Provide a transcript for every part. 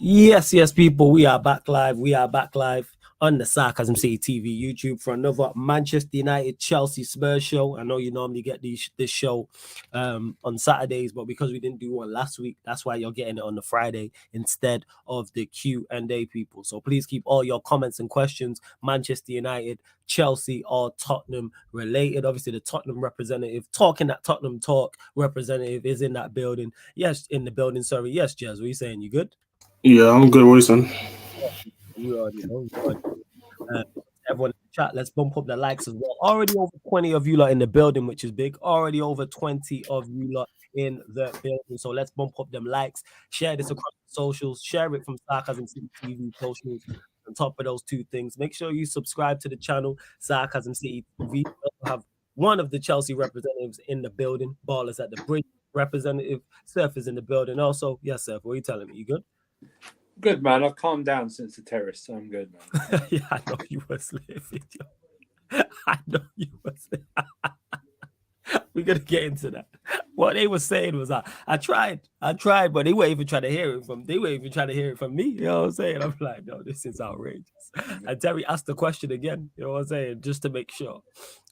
Yes, people. We are back live. We are back live on the Sarcasm City TV YouTube for another Manchester United Chelsea Spurs show. I know you normally get this show on Saturdays, but because we didn't do one last week, that's why you're getting it on the Friday instead of the Q&A, people. So please keep all your comments and questions Manchester United, Chelsea, or Tottenham related. Obviously, the Tottenham representative talking that Tottenham talk representative is in that building. Yes, in the building. Sorry. Yes, Jez. What are you saying? You good? Yeah, I'm good, Wilson. You already know. Uh, everyone in the chat, let's bump up the likes as well. Already over 20 of you lot in the building, which is big. Already over 20 of you lot in the building. So let's bump up them likes. Share this across the socials. Share it from Sarcasm City TV socials. On top of those two things, make sure you subscribe to the channel, Sarcasm City TV. We also have one of the Chelsea representatives in the building. Ballers at the bridge representative. Surf is in the building. Also, yes, Surf, what are you telling me? You good? Good, man. I've calmed down since the terrace, so I'm good, man. Yeah, I know you were sleeping. I know you were sleeping. We're gonna get into that. What they were saying was, I tried, but they weren't even trying to hear it from. They weren't even trying to hear it from me. You know what I'm saying? I'm like, no, this is outrageous. And Terry asked the question again. You know what I'm saying? Just to make sure.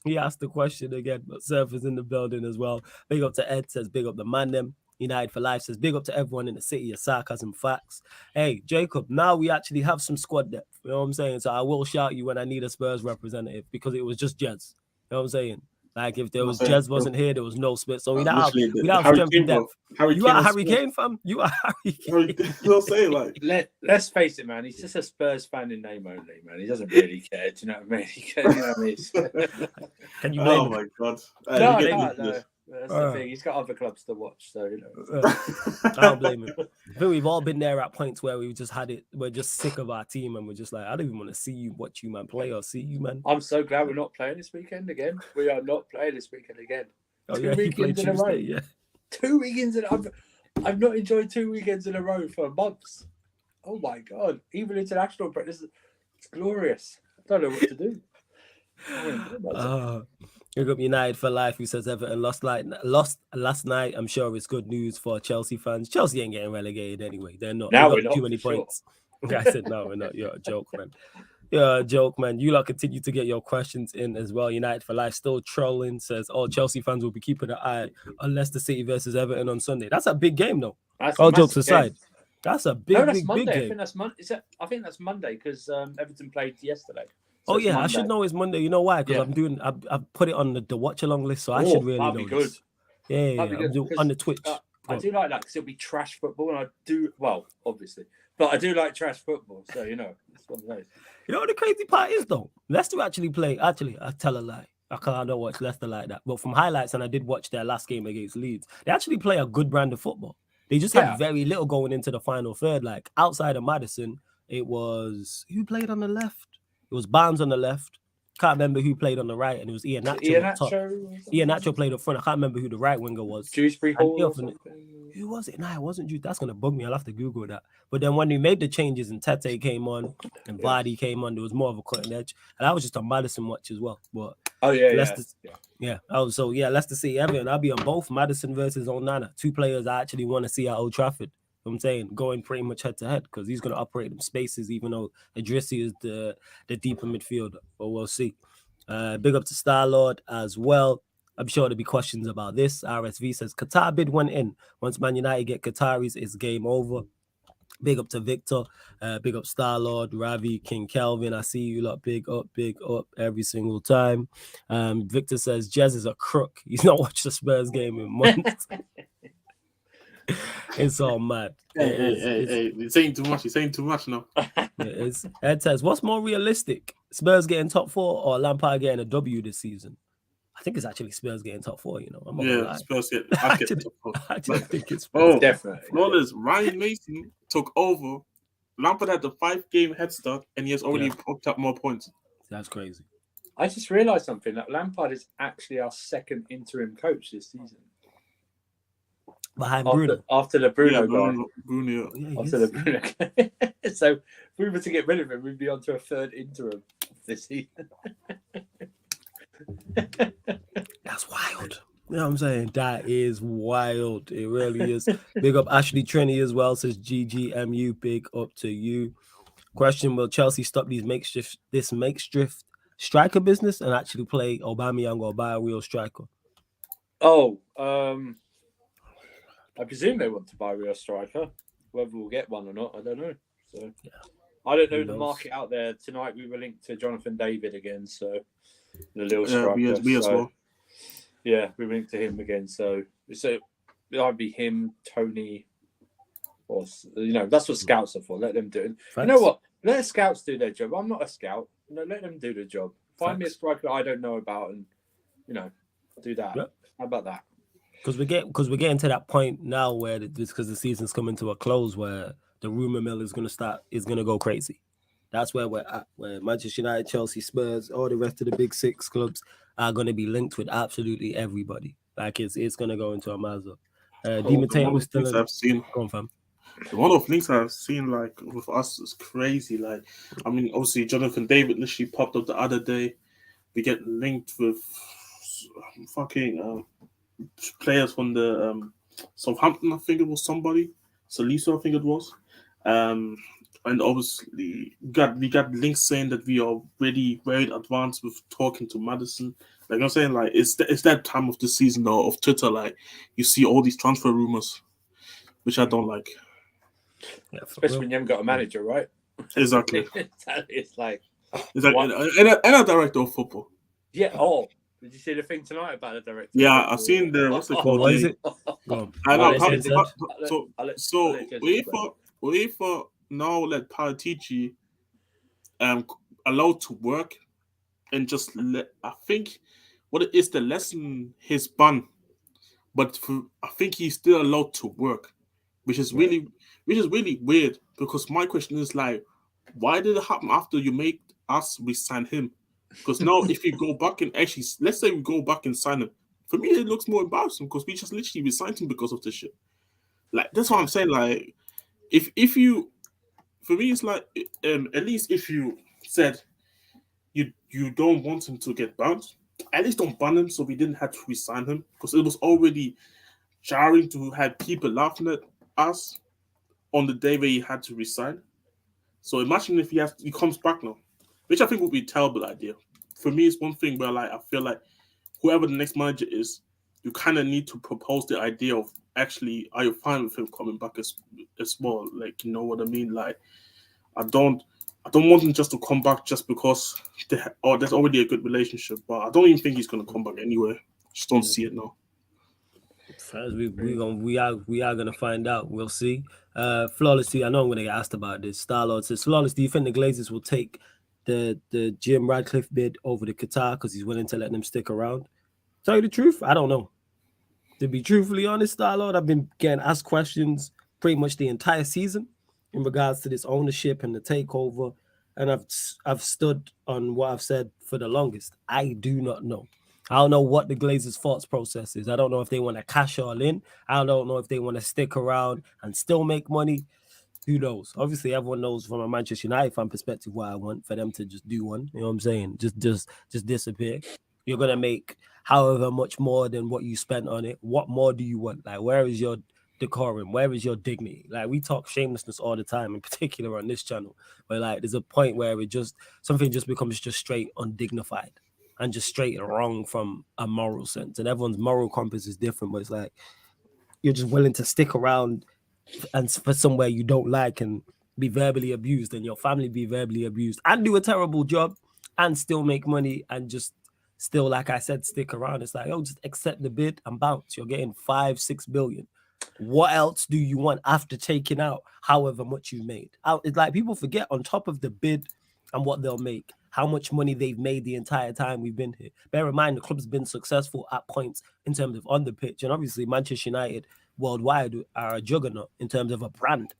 He asked the question again. But Surf is in the building as well. Big up to Ed. Says big up the man them. United for Life says big up to everyone in the city of Sarcasm Facts. Hey, Jacob, now we actually have some squad depth. You know what I'm saying? So I will shout you when I need a Spurs representative because it was just Jez. You know what I'm saying? Like if there was Jez wasn't here, there was no Spurs. So we don't have strength and depth. You are Harry Kane, fam. You are Harry Kane. You'll say like let's face it, man. He's just a Spurs fan in name only, man. He doesn't really care. Do you know what I mean? You know what I mean? Can you blame him? my god! No. That's the thing. He's got other clubs to watch, so you know. I don't blame him. I think we've all been there at points where we've just had it. We're just sick of our team, and we're just like, I don't even want to see you, watch you, man, play or see you, man. I'm so glad we're not playing this weekend again. We are not playing this weekend again. Oh, yeah, he played Tuesday, yeah. 2 weekends in. I've not enjoyed 2 weekends in a row for months. Oh my god! Even international practice, it's glorious. I don't know what to do. Look up United for Life, who says Everton lost last night. I'm sure it's good news for Chelsea fans. Chelsea ain't getting relegated anyway. They're not. Now we've got too many points. I said no, we're not. You're a joke, man. You're a joke, man. You lot continue to get your questions in as well. United for Life still trolling. Says all Chelsea fans will be keeping an eye on Leicester City versus Everton on Sunday. That's a big game, though. All jokes aside, that's a big, big game. I think that's Monday. I think that's Monday because Everton played yesterday. So yeah, Monday. I should know it's Monday. You know why? Because I've put it on the watch along list, so I should really know. Good. This. Yeah, on the Twitch. I do like that because it'll be trash football, and I do obviously, but I do like trash football. So you know, it's one of those. You know what the crazy part is though? Leicester actually play. Actually, I tell a lie. I don't watch Leicester like that. But from highlights, and I did watch their last game against Leeds. They actually play a good brand of football. They just had very little going into the final third. Like outside of Maddison, it was who played on the left. It was Barnes on the left. Can't remember who played on the right, and it was Ian Nacho. Ian Nacho played up front. I can't remember who the right winger was. Dewsbury Hall. Who was it? No, it wasn't Juice. That's gonna bug me. I'll have to Google that. But then when we made the changes and Tete came on and Vardy came on, there was more of a cutting edge, and I was just on Maddison watch as well. But Leicester City Everton. I'll be on both Maddison versus Onana. Two players I actually want to see at Old Trafford. I'm saying going pretty much head to head because he's going to operate them spaces, even though Idrissi is the deeper midfielder. But we'll see. Big up to Star-Lord as well. I'm sure there'll be questions about this. RSV says Qatar bid went in. Once Man United get Qataris, it's game over. Big up to Victor. Big up Star-Lord, Ravi, King Kelvin. I see you lot. Big up every single time. Victor says Jez is a crook. He's not watched the Spurs game in months. It's all mad. Hey, you're saying too much. You're saying too much now. Ed says, what's more realistic? Spurs getting top 4 or Lampard getting a W this season? I think it's actually Spurs getting top 4, you know. Spurs get top 4. I just think it's Spurs. Definitely. Flawless. Ryan Mason took over. Lampard had the 5-game head start and he has already picked up more points. That's crazy. I just realised something, that Lampard is actually our second interim coach this season. Behind Bruno. After the Bruno Bruno. After the Bruno guy. So if we were to get rid of him, we'd be on to a third interim this season. That's wild. You know what I'm saying? That is wild. It really is. Big up Ashley Trini as well. Says GGMU. Big up to you. Question: will Chelsea stop this makeshift striker business and actually play Aubameyang or buy a real striker? Oh, I presume they want to buy a real striker. Whether we'll get one or not, I don't know. So yeah. I don't know the market out there. Tonight we were linked to Jonathan David again, so the little striker. We as well. Yeah, we linked to him again. So it might be him, Tony, or that's what scouts are for. Let them do it. Thanks. You know what? Let scouts do their job. I'm not a scout. Let them do the job. Find me a striker I don't know about, and do that. Yep. How about that? Because we're getting to that point now where because the season's coming to a close, where the rumor mill is gonna go crazy. That's where we're at. Where Manchester United, Chelsea, Spurs, all the rest of the big six clubs are gonna be linked with absolutely everybody. Like it's gonna go into a mazza. Di Matteo was still I've seen. Go on, fam. The one of links I've seen like with us is crazy. Like, I mean, obviously Jonathan David literally popped up the other day. We get linked with fucking players from the Southampton. I think it was somebody. Salisu, I think it was. And obviously we got links saying that we are really very advanced with talking to Maddison. Like I'm saying, like it's that time of the season though of Twitter. Like you see all these transfer rumors, which I don't like. Yeah, especially when you haven't got a manager, right? Exactly. It's like and a director of football. Yeah. Oh, did you see the thing tonight about the director? Yeah, I've seen the what's it called? What is it? So UEFA now let Paratici allowed to work and just I think what it is the lesson his ban, but I think he's still allowed to work, which is really weird because my question is like, why did it happen after you make us resign him? Because now if you go back and actually, let's say we go back and sign him, for me it looks more embarrassing because we just literally resigned him because of this shit. Like that's what I'm saying. Like if you, for me it's like at least if you said you don't want him to get banned, at least don't ban him so we didn't have to resign him because it was already jarring to have people laughing at us on the day where he had to resign. So imagine if he comes back now, which I think would be a terrible idea. For me, it's one thing where like I feel like whoever the next manager is, you kind of need to propose the idea of actually, are you fine with him coming back as well? Like, you know what I mean? Like, I don't want him just to come back just because there's already a good relationship. But I don't even think he's gonna come back anyway. Just don't see it now. We are gonna find out. We'll see. Flawlessly, I know I'm gonna get asked about this. Starlord says, Flawless, do you think the Glazers will take the Jim Radcliffe bid over the Qatar because he's willing to let them stick around? Tell you the truth, I don't know. To be truthfully honest, Starlord, I've been getting asked questions pretty much the entire season in regards to this ownership and the takeover, and I've stood on what I've said for the longest. I do not know. I don't know what the Glazers' thoughts process is. I don't know if they want to cash all in. I don't know if they want to stick around and still make money. Who knows? Obviously, everyone knows from a Manchester United fan perspective what I want for them to just do one. You know what I'm saying? Just disappear. You're gonna make however much more than what you spent on it. What more do you want? Like, where is your decorum? Where is your dignity? Like, we talk shamelessness all the time, in particular on this channel. But like, there's a point where something just becomes just straight undignified and just straight and wrong from a moral sense. And everyone's moral compass is different, but it's like you're just willing to stick around and for somewhere you don't like and be verbally abused and your family be verbally abused and do a terrible job and still make money and just still, like I said, stick around. It's like, oh, just accept the bid and bounce. You're getting 5-6 billion. What else do you want after taking out however much you made? It's like people forget on top of the bid and what they'll make, how much money they've made the entire time we've been here. Bear in mind, the club's been successful at points in terms of on the pitch. And obviously, Manchester United worldwide are a juggernaut in terms of a brand.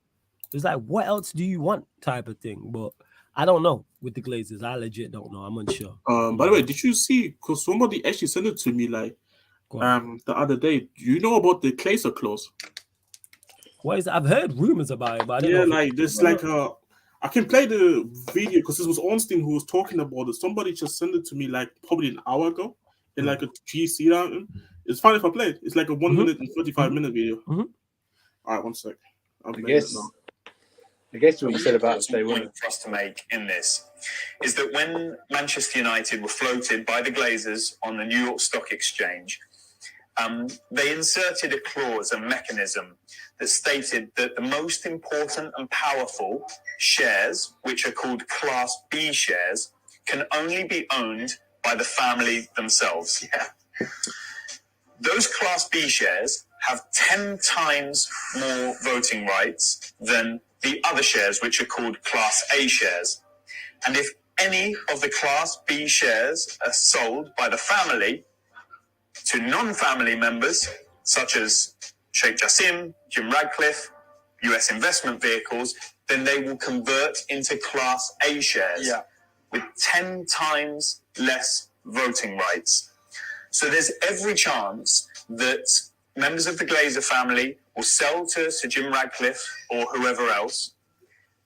It's like, what else do you want type of thing? But I don't know with the Glazers. I legit don't know. I'm unsure. By the way, did you see, because somebody actually sent it to me like the other day, do you know about the Glazer clause? What is it? I've heard rumors about it, but I don't know. Like there's like I can play the video because this was Ornstein who was talking about it. Somebody just sent it to me like probably an hour ago in like a GC item. It's fine if I play. It's like a 1 minute and 35-minute video. Mm-hmm. All right, 1 sec. I guess what you said about they want for us to make in this is that when Manchester United were floated by the Glazers on the New York Stock Exchange, they inserted a clause, a mechanism that stated that the most important and powerful shares, which are called Class B shares, can only be owned by the family themselves. Yeah. Those Class B shares have 10 times more voting rights than the other shares, which are called Class A shares. And if any of the Class B shares are sold by the family to non-family members, such as Sheikh Jassim, Jim Radcliffe, US investment vehicles, then they will convert into Class A shares with 10 times less voting rights. So there's every chance that members of the Glazer family will sell to Sir Jim Radcliffe or whoever else.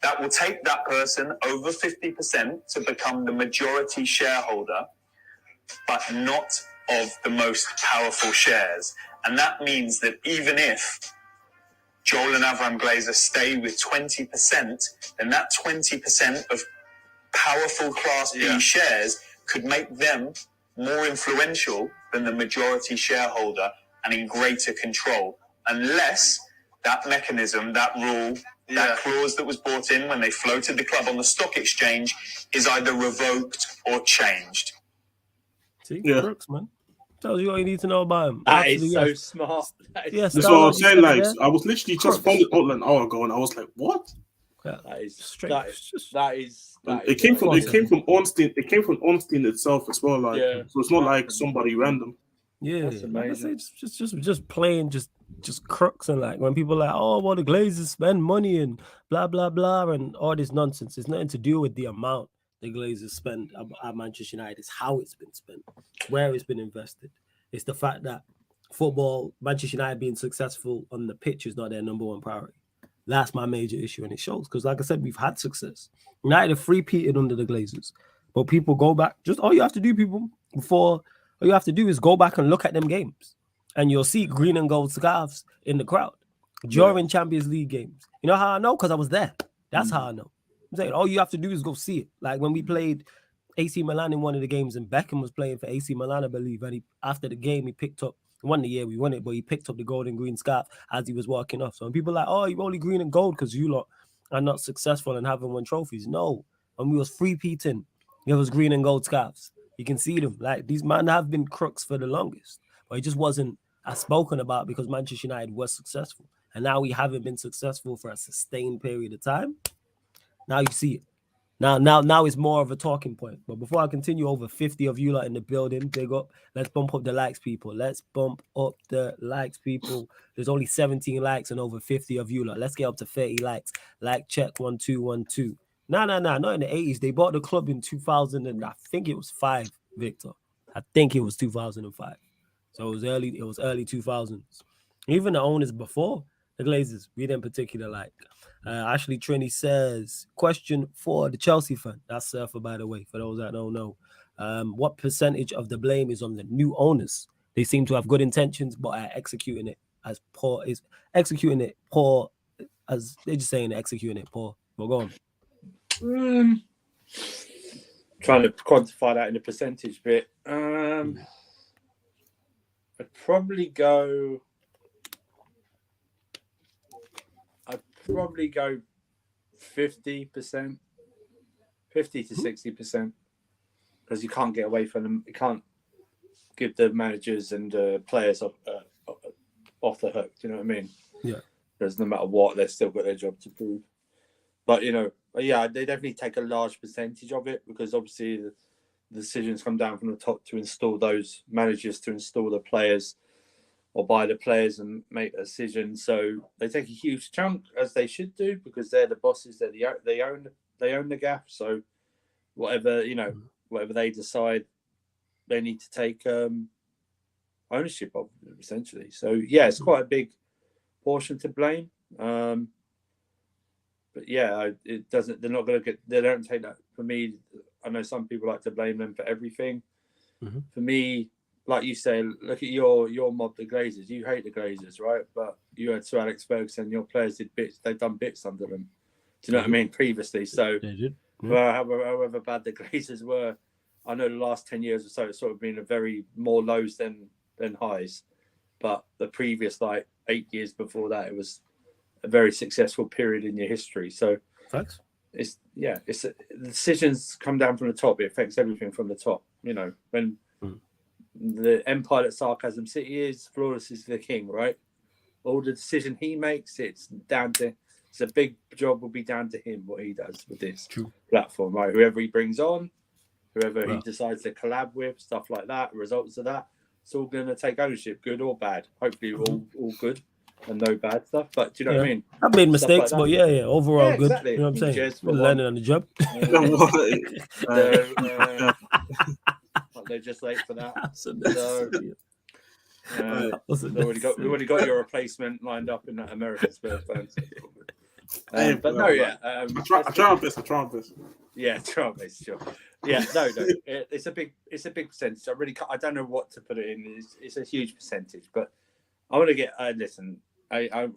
That will take that person over 50% to become the majority shareholder, but not of the most powerful shares. And that means that even if Joel and Avram Glazer stay with 20%, then that 20% of powerful Class B shares could make them more influential than the majority shareholder and in greater control, unless that mechanism, that rule, that clause that was brought in when they floated the club on the stock exchange is either revoked or changed. See, Crooks, man. Tells you all you need to know about him. That is so smart. That's what I was saying. Like, I was literally just found it out an hour ago, and I was like, "What?" Yeah, that is straight. It came from Ornstein. It came from Ornstein itself as well. Like, so it's not like somebody random. Yeah, like I say, just playing, just crooks, and like when people are like, oh, well, the Glazers spend money and blah blah blah and all this nonsense. It's nothing to do with the amount the Glazers spend at Manchester United. It's how it's been spent, where it's been invested. It's the fact that football, Manchester United being successful on the pitch is not their number one priority. That's my major issue, and it shows because, like I said, we've had success. United are three-peated under the Glazers, but people go back. Just all you have to do, people, all you have to do is go back and look at them games, and you'll see green and gold scarves in the crowd during Champions League games. You know how I know? Because I was there. That's how I know. I'm saying all you have to do is go see it. Like when we played AC Milan in one of the games, and Beckham was playing for AC Milan, I believe, and after the game, he picked up. Won the year we won it, but he picked up the gold and green scarf as he was walking off. So when people are like, oh, you're only green and gold because you lot are not successful and haven't won trophies. No, when we was three-peating, it was green and gold scarves. You can see them. Like these men have been crooks for the longest, but it just wasn't as spoken about because Manchester United was successful. And now we haven't been successful for a sustained period of time. Now you see it. Now it's more of a talking point. But before I continue, over 50 of you lot in the building, big up. Let's bump up the likes, people. Let's bump up the likes, people. There's only 17 likes and over 50 of you lot. Let's get up to 30 likes. Like check 1 2 1 2. No, not in the 80s. They bought the club in 2000 and I think it was 5, Victor. I think it was 2005. So it was early 2000s. Even the owners before the Glazers, we didn't particularly like. Ashley Trini says, question for the Chelsea fan. That's Surfer, by the way, for those that don't know. What percentage of the blame is on the new owners? They seem to have good intentions, but are executing it as they're just saying executing it poor. But go on. Trying to quantify that in a percentage bit. I'd probably go 50%, 50 to 60%, because you can't get away from them. You can't give the managers and players off the hook. Do you know what I mean? Yeah. Because no matter what, they've still got their job to prove. But they definitely take a large percentage of it because obviously the decisions come down from the top to install those managers, to install the players, or buy the players and make a decision. So they take a huge chunk, as they should do, because they're the bosses. They own the gaff. So whatever they decide, they need to take ownership of, essentially. So yeah, it's quite a big portion to blame. But yeah, it doesn't. They're not going to get. They don't take that. For me, I know some people like to blame them for everything. Mm-hmm. For me, like you say, look at your mob, the Glazers. You hate the Glazers, right? But you had Sir Alex Ferguson. Your players did bits. They've done bits under them. Do you know what I mean? Previously, so however bad the Glazers were, I know the last 10 years or so, it's sort of been a very more lows than highs. But the previous 8 years before that, it was a very successful period in your history. So thanks. The decisions come down from the top. It affects everything from the top. You know, when the empire that Sarcasm City is, Flawless is the king, right? All the decision he makes, it's a big job will be down to him, what he does with this platform, right? Whoever he brings on, whoever he decides to collab with, stuff like that, results of that, it's all going to take ownership, good or bad. Hopefully all good and no bad stuff. But do you know what I mean? I've made mistakes, but overall good. Exactly. You know what I'm saying? We're learning on the job. They're just late for that. We already got your replacement lined up in that American Spurs fan. But no, I try on this. Yeah, try on this, sure. Yeah, no. It's a big percentage. I don't know what to put it in. It's a huge percentage, but I want to get. Listen, I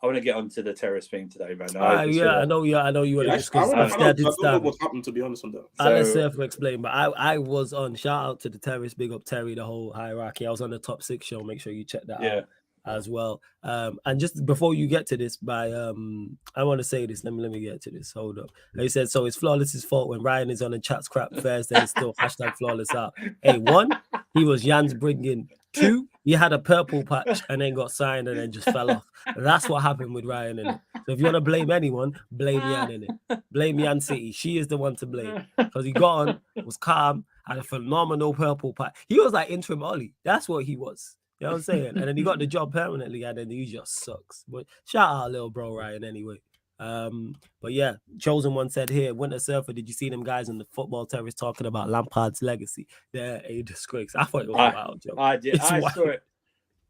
want to get onto the terrorist thing today, man. I know you want to discuss. I don't know what happened, to be honest on that. I'll let Surf explain, but I was on. Shout out to the terrorists, big up Terry, the whole hierarchy. I was on the Top 6 show. Make sure you check that out as well. And just before you get to this, I want to say this. Let me get to this. Hold up. He said, so it's Flawless's fault when Ryan is on the chat's crap Thursday. It's still #Flawless out. Hey, 1, he was Jan's bringing. 2, he had a purple patch and then got signed and then just fell off. That's what happened with Ryan in it. So if you want to blame anyone, blame Jan in it. Blame Jan City. She is the one to blame because he got on, was calm, had a phenomenal purple patch. He was like interim Ollie. That's what he was. You know what I'm saying? And then he got the job permanently and then he just sucks. But shout out little bro Ryan anyway. But yeah, Chosen One said here, Winter Surfer, did you see them guys in the football terrace talking about Lampard's legacy? They're a disgrace. I thought it was wild, Joe. I did. I saw it.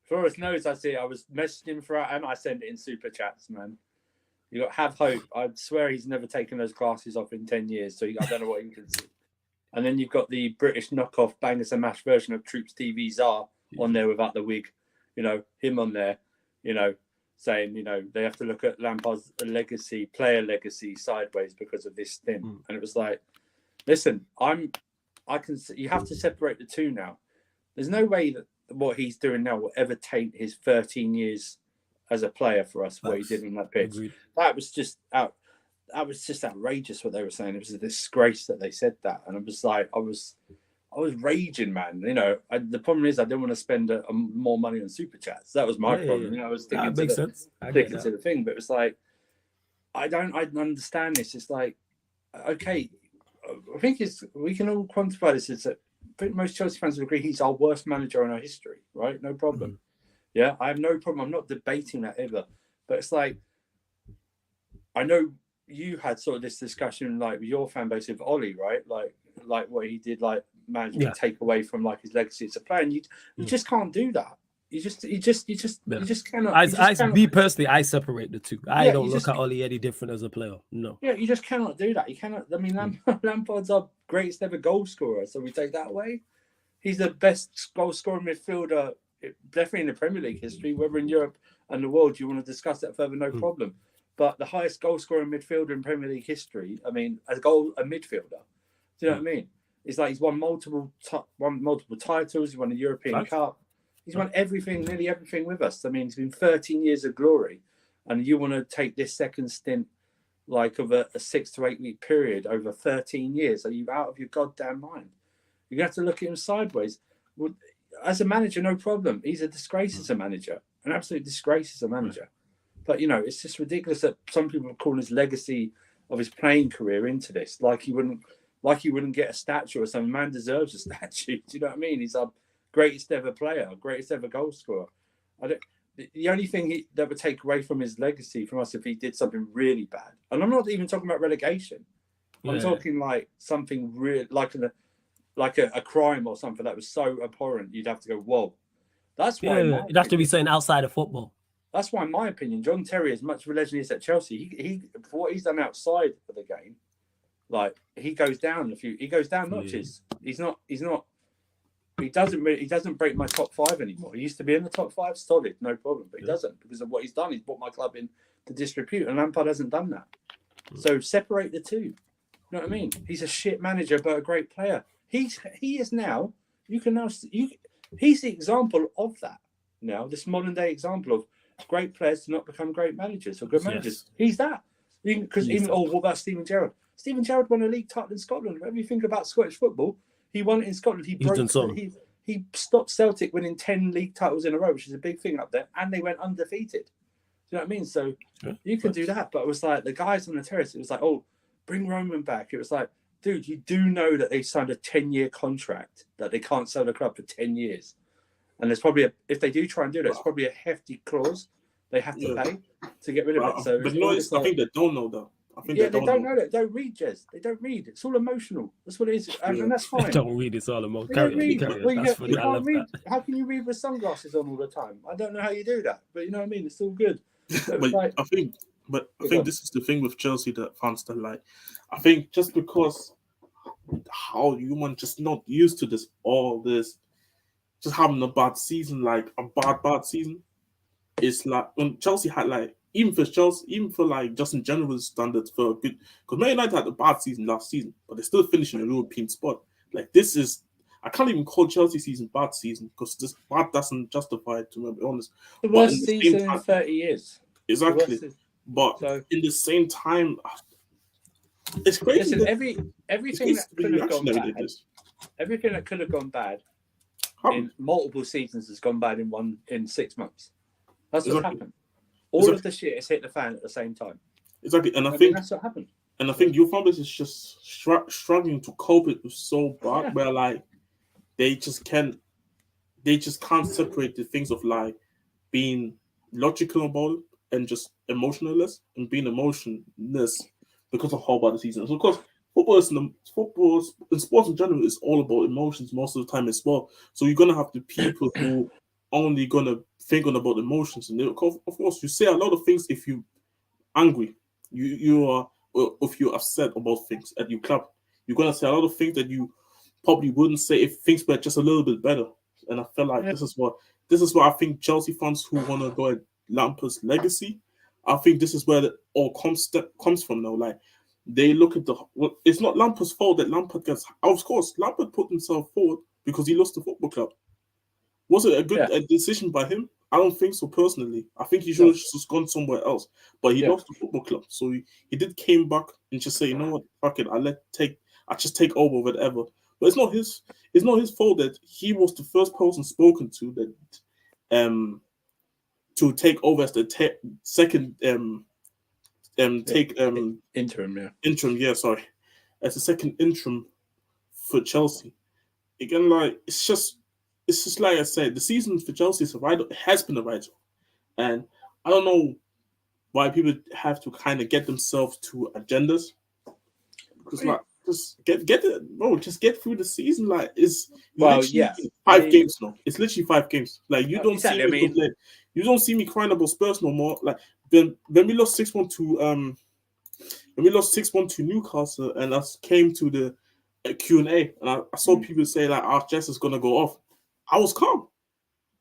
Flores knows I see it. I was messaging for it and I sent it in super chats, man. You got have hope. I swear he's never taken those glasses off in 10 years, so I don't know what you can see. And then you've got the British knockoff Bangers and Mash version of Troops TV Czar on there without the wig. You know, him on there, saying, they have to look at Lampard's legacy, player legacy sideways because of this thing. And it was like, listen, you have to separate the two now. There's no way that what he's doing now will ever taint his 13 years as a player for us, what he did on that pitch. Agreed. That was just outrageous what they were saying. It was a disgrace that they said that. And I was like, I was raging, man. The problem is I didn't want to spend more money on super chats. That was my problem. I was sticking to the thing, but it was like, I don't understand this. It's like, okay, I think we can all quantify this as I think most Chelsea fans would agree he's our worst manager in our history, right? No problem. Yeah, I have no problem. I'm not debating that ever. But it's like, I know you had sort of this discussion with your fan base of Ollie, right? Like what he did, managing to take away from his legacy as a player. And you just can't do that. You just cannot. Me personally, I separate the two. I don't look at Ollie any different as a player. No. Yeah, you just cannot do that. You cannot. I mean, Lampard's our greatest ever goal scorer, so we take that away. He's the best goal scoring midfielder, definitely in the Premier League history. Whether in Europe and the world, you want to discuss that further, no problem. But the highest goal scoring midfielder in Premier League history. I mean, a midfielder. Do you know what I mean? It's like he's won multiple titles. He won the European Cup. He's won everything, nearly everything with us. I mean, it's been 13 years of glory, and you want to take this second stint of a 6 to 8 week period over 13 years. Are you out of your goddamn mind? You're going to have to look at him sideways. Well, as a manager, no problem. He's a disgrace as a manager, an absolute disgrace as a manager. But, it's just ridiculous that some people are calling his legacy of his playing career into this. Like he wouldn't get a statue or something. Man deserves a statue. Do you know what I mean? He's our greatest ever player, greatest ever goal scorer. The only thing that would take away from his legacy from us if he did something really bad, and I'm not even talking about relegation. I'm talking something real, like a crime or something that was so abhorrent, you'd have to go, whoa. That's why it'd have to be something outside of football. That's why, in my opinion, John Terry, as much of a legend he is at Chelsea, he for what he's done outside of the game, he goes down notches. He's not He doesn't break my top 5 anymore. He used to be in the top 5, solid, no problem. But he doesn't because of what he's done. He's brought my club in to disrepute, and Lampard hasn't done that. So separate the two. You know what I mean? He's a shit manager, but a great player. He is now. He's the example of that. Now, this modern day example of great players do not become great managers or good managers. He's that. Because what about Steven Gerrard? Steven Gerrard won a league title in Scotland. Whatever you think about Scottish football, he won it in Scotland. He stopped Celtic winning 10 league titles in a row, which is a big thing up there, and they went undefeated. Do you know what I mean? So you can do that. But it was like the guys on the terrace, it was like, oh, bring Roman back. It was like, dude, you do know that they signed a 10-year contract, that they can't sell the club for 10 years. And there's probably, if they do try and do that, it's probably a hefty clause they have to pay to get rid of it. So, but I think they don't know that. They don't know that. They don't read, Jez. They don't read. It's all emotional. That's what it is. And that's fine. They don't read. It's all emotional. They don't read. You can't read. How can you read with sunglasses on all the time? I don't know how you do that. But you know what I mean? It's all good. I think this is the thing with Chelsea that fans don't like. I think just because how human just not used to all this, just having a bad season, like a bad season. It's like when Chelsea had like even for like just in general standards for a good, because Man United had a bad season last season, but they're still finishing a European spot. Like this is, I can't even call Chelsea season bad season because this bad doesn't justify it, to be honest. The worst season in 30 years. Exactly. But in the same time, it's crazy. Listen, everything that could have gone bad, everything that could have gone bad in multiple seasons has gone bad in 6 months. That's what's happened. All of the shit has hit the fan at the same time. Exactly, and I think that's what happened. And I think your fan base is just struggling to cope with so bad, where like they just can't separate the things of like being logical about it and just emotionless and being emotionless because of how bad the season is. So of course, football and sports in general is all about emotions most of the time as well. So you're gonna have the people who only gonna think about emotions, and of course you say a lot of things if you angry, you are, if you're upset about things at your club, you're gonna say a lot of things that you probably wouldn't say if things were just a little bit better. And I feel like this is what I think Chelsea fans who want to go at Lampard's legacy, I think this is where it all comes from now. Like they look at it's not Lampard's fault that Lampard gets. Of course, Lampard put himself forward because he lost the football club. Was it a good decision by him? I don't think so personally. I think he should have just gone somewhere else. But he lost the football club, so he did came back and just say, you know what, fuck it, I just take over whatever. But it's not his fault that he was the first person spoken to that to take over as the second as the second interim for Chelsea. Again, like it's just like I said, the season for Chelsea has been a write-off, and I don't know why people have to kind of get themselves to agendas, because like just get it, bro. Just get through the season. Like it's 5 games now. It's literally 5 games. Like you don't see me. You don't see me crying about Spurs no more. Like when we lost 6-1 to Newcastle, and I came to the Q&A, and I saw people say like, Jess is gonna go off. I was calm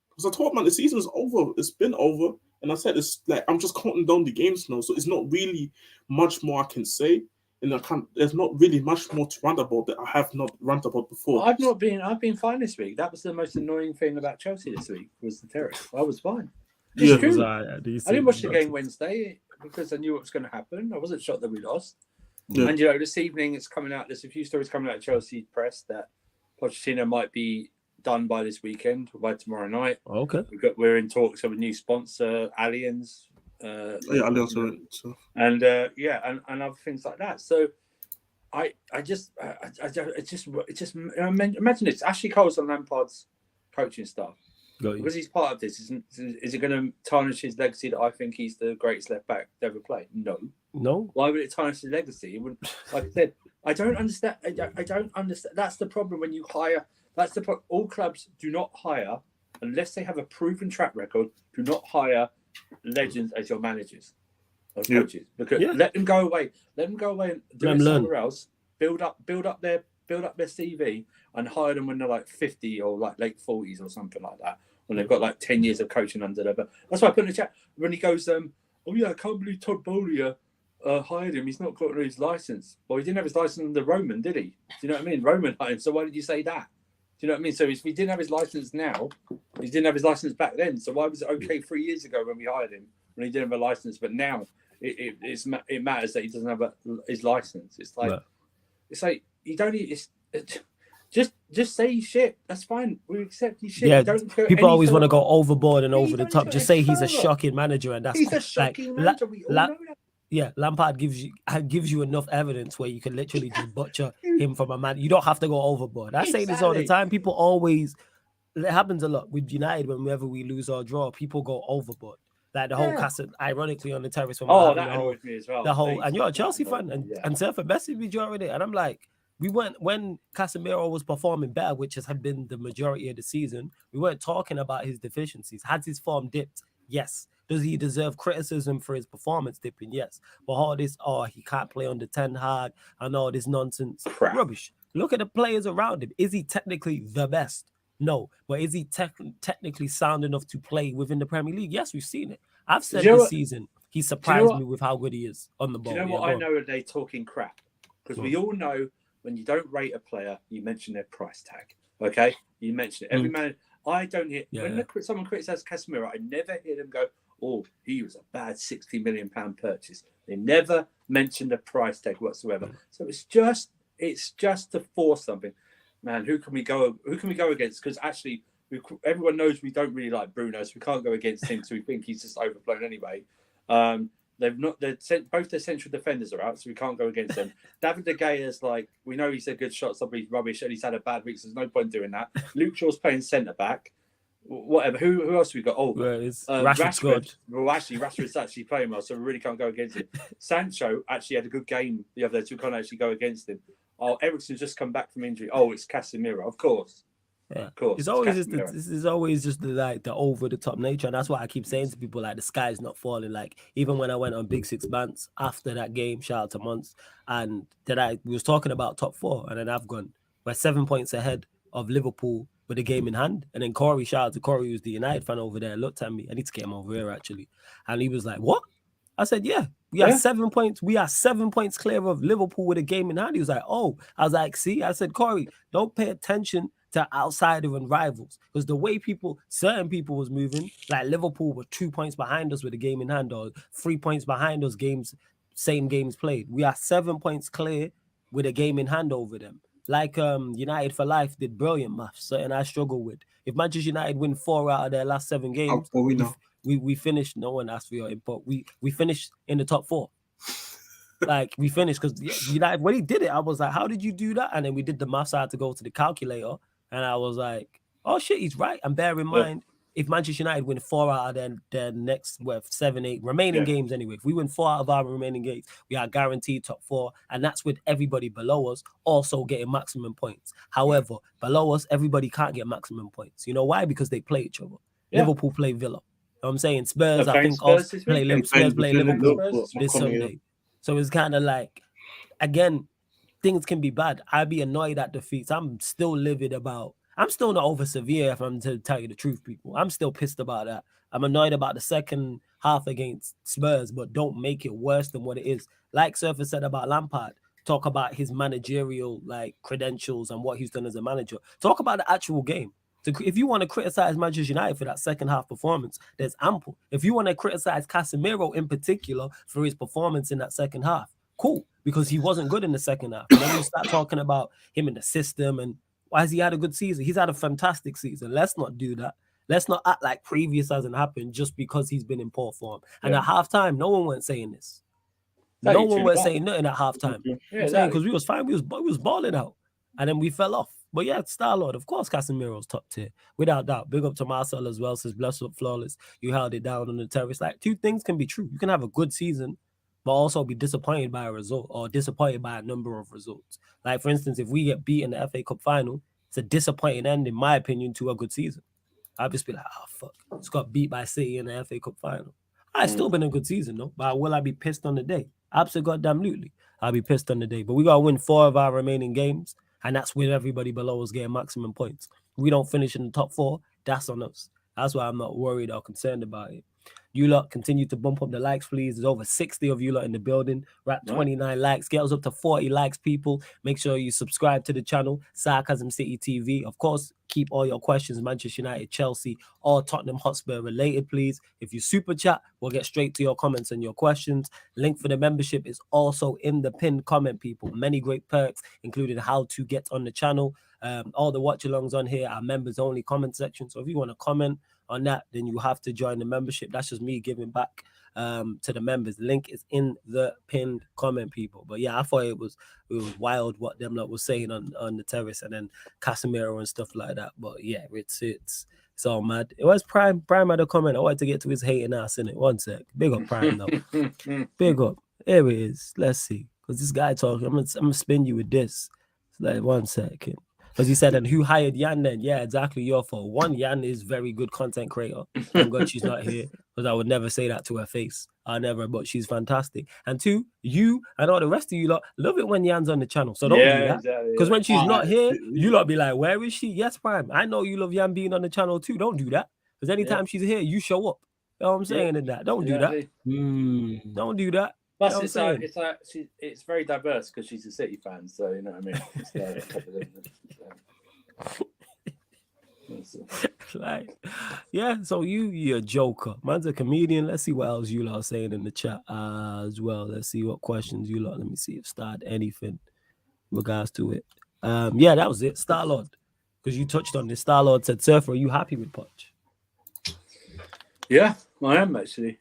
because I told man the season is over. It's been over, and I said it's like I'm just counting down the games now, so it's not really much more I can say, and there's not really much more to rant about that I have not ranted about before. I've been fine this week. That was the most annoying thing about Chelsea this week was the terrace. I was fine. I didn't watch the game Wednesday because I knew what was going to happen. I wasn't shocked that we lost. Yeah. And this evening it's coming out. There's a few stories coming out of Chelsea press that Pochettino might be done by this weekend or by tomorrow night. Okay. We're in talks of a new sponsor, Allianz. Allianz, and other things like that. So imagine this. Ashley Cole's on Lampard's coaching staff. Because he's part of this, is it going to tarnish his legacy that I think he's the greatest left back to ever play? No. Why would it tarnish his legacy? It wouldn't. Like I said, I don't understand. I don't understand. That's the problem when you hire. That's the problem. All clubs do not hire unless they have a proven track record. Do not hire legends as your managers or coaches because let them go away. Let them go away and do it somewhere else. Build up their CV. and hire them when they're like 50 or like late 40s or something like that, when they've got like 10 years of coaching under them. But that's why I put in the chat when he goes, oh yeah, I can't believe Todd Bowley hired him. He's not got his license. Well, he didn't have his license under Roman, did he? Do you know what I mean? Roman hired him. So why did you say that? Do you know what I mean? So if he didn't have his license now, he didn't have his license back then. So why was it okay 3 years ago when we hired him when he didn't have a license, but now it matters that he doesn't have his license? It's like you don't need. Just say shit. That's fine. We accept his shit. Yeah, people always want to go overboard and over the top. Just say he's a shocking manager, and that's he's a shocking manager. We all know that. Yeah, Lampard gives you enough evidence where you can literally just butcher him from a man. You don't have to go overboard. I say this all the time. People always, it happens a lot with United. Whenever we lose or draw, people go overboard. Like the whole ironically on the terrace. When that annoyed me as well. The whole, and you're a Chelsea fan, and Surfer messaged me during it, and I'm like, we weren't, when Casemiro was performing better, which has been the majority of the season, we weren't talking about his deficiencies. Has his form dipped? Yes. Does he deserve criticism for his performance dipping? Yes. But all this, he can't play under Ten Hag and all this nonsense. Crap. Rubbish. Look at the players around him. Is he technically the best? No. But is he technically sound enough to play within the Premier League? Yes, we've seen it. I've said this season, he surprised me with how good he is on the ball. Do you know what I know? Are they talking crap? Because we all know when you don't rate a player, you mention their price tag. Okay? You mention it. Every man. I don't hear when someone criticizes Casemiro, I never hear them go, "Oh, he was a bad £60 million purchase." They never mention the price tag whatsoever. So it's just to force something. Man, who can we go against? Because actually, everyone knows we don't really like Bruno, so we can't go against him. So we think he's just overblown anyway. Both their central defenders are out, so we can't go against them. David De Gea is like, we know he's a good shot, but he's rubbish, and he's had a bad week, so there's no point doing that. Luke Shaw's playing centre back. Whatever. Who else have we got? Rashford. Well, actually, Rashford's actually playing well, so we really can't go against him. Sancho actually had a good game the other day, so we can't actually go against him. Eriksen's just come back from injury. It's Casemiro, of course. Yeah, of course. It's always just the over the top nature, and that's why I keep saying to people like the sky is not falling. Like even when I went on Big Six Bants after that game, shout out to Monts, and then we was talking about top four, and then I've gone, we're 7 points ahead of Liverpool with a game in hand, and then Corey, shout out to Corey, who's the United fan over there, looked at me. I need to get him over here actually, and he was like, "What?" I said, "Yeah, we are 7 points. We are 7 points clear of Liverpool with a game in hand." He was like, "Oh," I was like, "See," I said, "Corey, don't pay attention to outsider and rivals, because the way certain people was moving, like Liverpool were 2 points behind us with a game in hand, or 3 points behind us same games played. We are 7 points clear with a game in hand over them. Like United for Life did brilliant maths, something I struggle with. If Manchester United win 4 out of their last 7 games, we finished. No one asked for your input. We finished in the top 4. Like we finished because United, when he did it, I was like, "How did you do that?" And then we did the maths. I had to go to the calculator. And I was like, "Oh shit, he's right." And bear in mind, if Manchester United win 4 out of their next 7, 8 remaining games anyway, if we win 4 out of our remaining games, we are guaranteed top 4. And that's with everybody below us also getting maximum points. However, below us, everybody can't get maximum points. You know why? Because they play each other. Yeah. Liverpool play Villa. You know what I'm saying? Spurs, I think, Spurs play Liverpool this Sunday. So it's kind of like, again, things can be bad. I'd be annoyed at defeats. I'm still livid about. I'm still not over Sevilla, if I'm to tell you the truth, people. I'm still pissed about that. I'm annoyed about the second half against Spurs, but don't make it worse than what it is. Like Surfer said about Lampard, talk about his managerial credentials and what he's done as a manager. Talk about the actual game. If you want to criticize Manchester United for that second half performance, there's ample. If you want to criticize Casemiro in particular for his performance in that second half, cool, because he wasn't good in the second half. And then we start talking about him in the system and why has he had a good season? He's had a fantastic season. Let's not do that. Let's not act like previous hasn't happened just because he's been in poor form. And at halftime, no one went saying this. No one was saying nothing at halftime. Because we was fine. We was balling out. And then we fell off. But yeah, Star-Lord, of course, Casemiro's top tier. Without doubt. Big up to Marcel as well. Says, bless up, flawless. You held it down on the terrace. Like, 2 things can be true. You can have a good season, but also be disappointed by a result or disappointed by a number of results. Like, for instance, if we get beat in the FA Cup final, it's a disappointing end, in my opinion, to a good season. I'll just be like, oh, fuck. It's got beat by City in the FA Cup final. It's still been a good season, though. But will I be pissed on the day? Absolutely. I'll be pissed on the day. But we got to win 4 of our remaining games. and that's with everybody below us getting maximum points. We don't finish in the top 4, that's on us. That's why I'm not worried or concerned about it. You lot continue to bump up the likes, please. There's over 60 of you lot in the building. We're at 29 likes. Get us up to 40 likes, people. Make sure you subscribe to the channel, Sarcasm City TV. Of course, keep all your questions, Manchester United, Chelsea, or Tottenham Hotspur related, please. If you super chat, we'll get straight to your comments and your questions. Link for the membership is also in the pinned comment, people. Many great perks, including how to get on the channel. All the watch-alongs on here are members-only comment section. So if you want to comment on that, then you have to join the membership. That's just me giving back to the members. The link is in the pinned comment, people. But yeah, I thought it was wild what them lot was saying on the terrace, and then Casemiro and stuff like that. But yeah, it's all mad. It was Prime had a comment. I wanted to get to his hating ass in it. One sec. Big up Prime though. Big up. Here it is. Let's see. Because this guy talking, I'm gonna spin you with this. It's like 1 second. Because he said, and who hired Yan then? Yeah, exactly, your fault. One, Yan is very good content creator. Thank God she's not here, because I would never say that to her face. I never, but she's fantastic. And 2, you and all the rest of you lot love it when Yan's on the channel. So don't do that. Because when she's not here, you lot be like, where is she? Yes, Prime. I know you love Yan being on the channel too. Don't do that. Because anytime she's here, you show up. You know what I'm saying in that? Don't do that. Don't do that. Plus, it's very diverse because she's a City fan, so you know what I mean. So you're a joker. Man's a comedian. Let's see what else you lot are saying in the chat as well. Let's see what questions you lot. Let me see if started anything in regards to it. Yeah, that was it. Star-Lord, because you touched on this. Star-Lord said, Surfer, are you happy with Poch? Yeah, I am actually.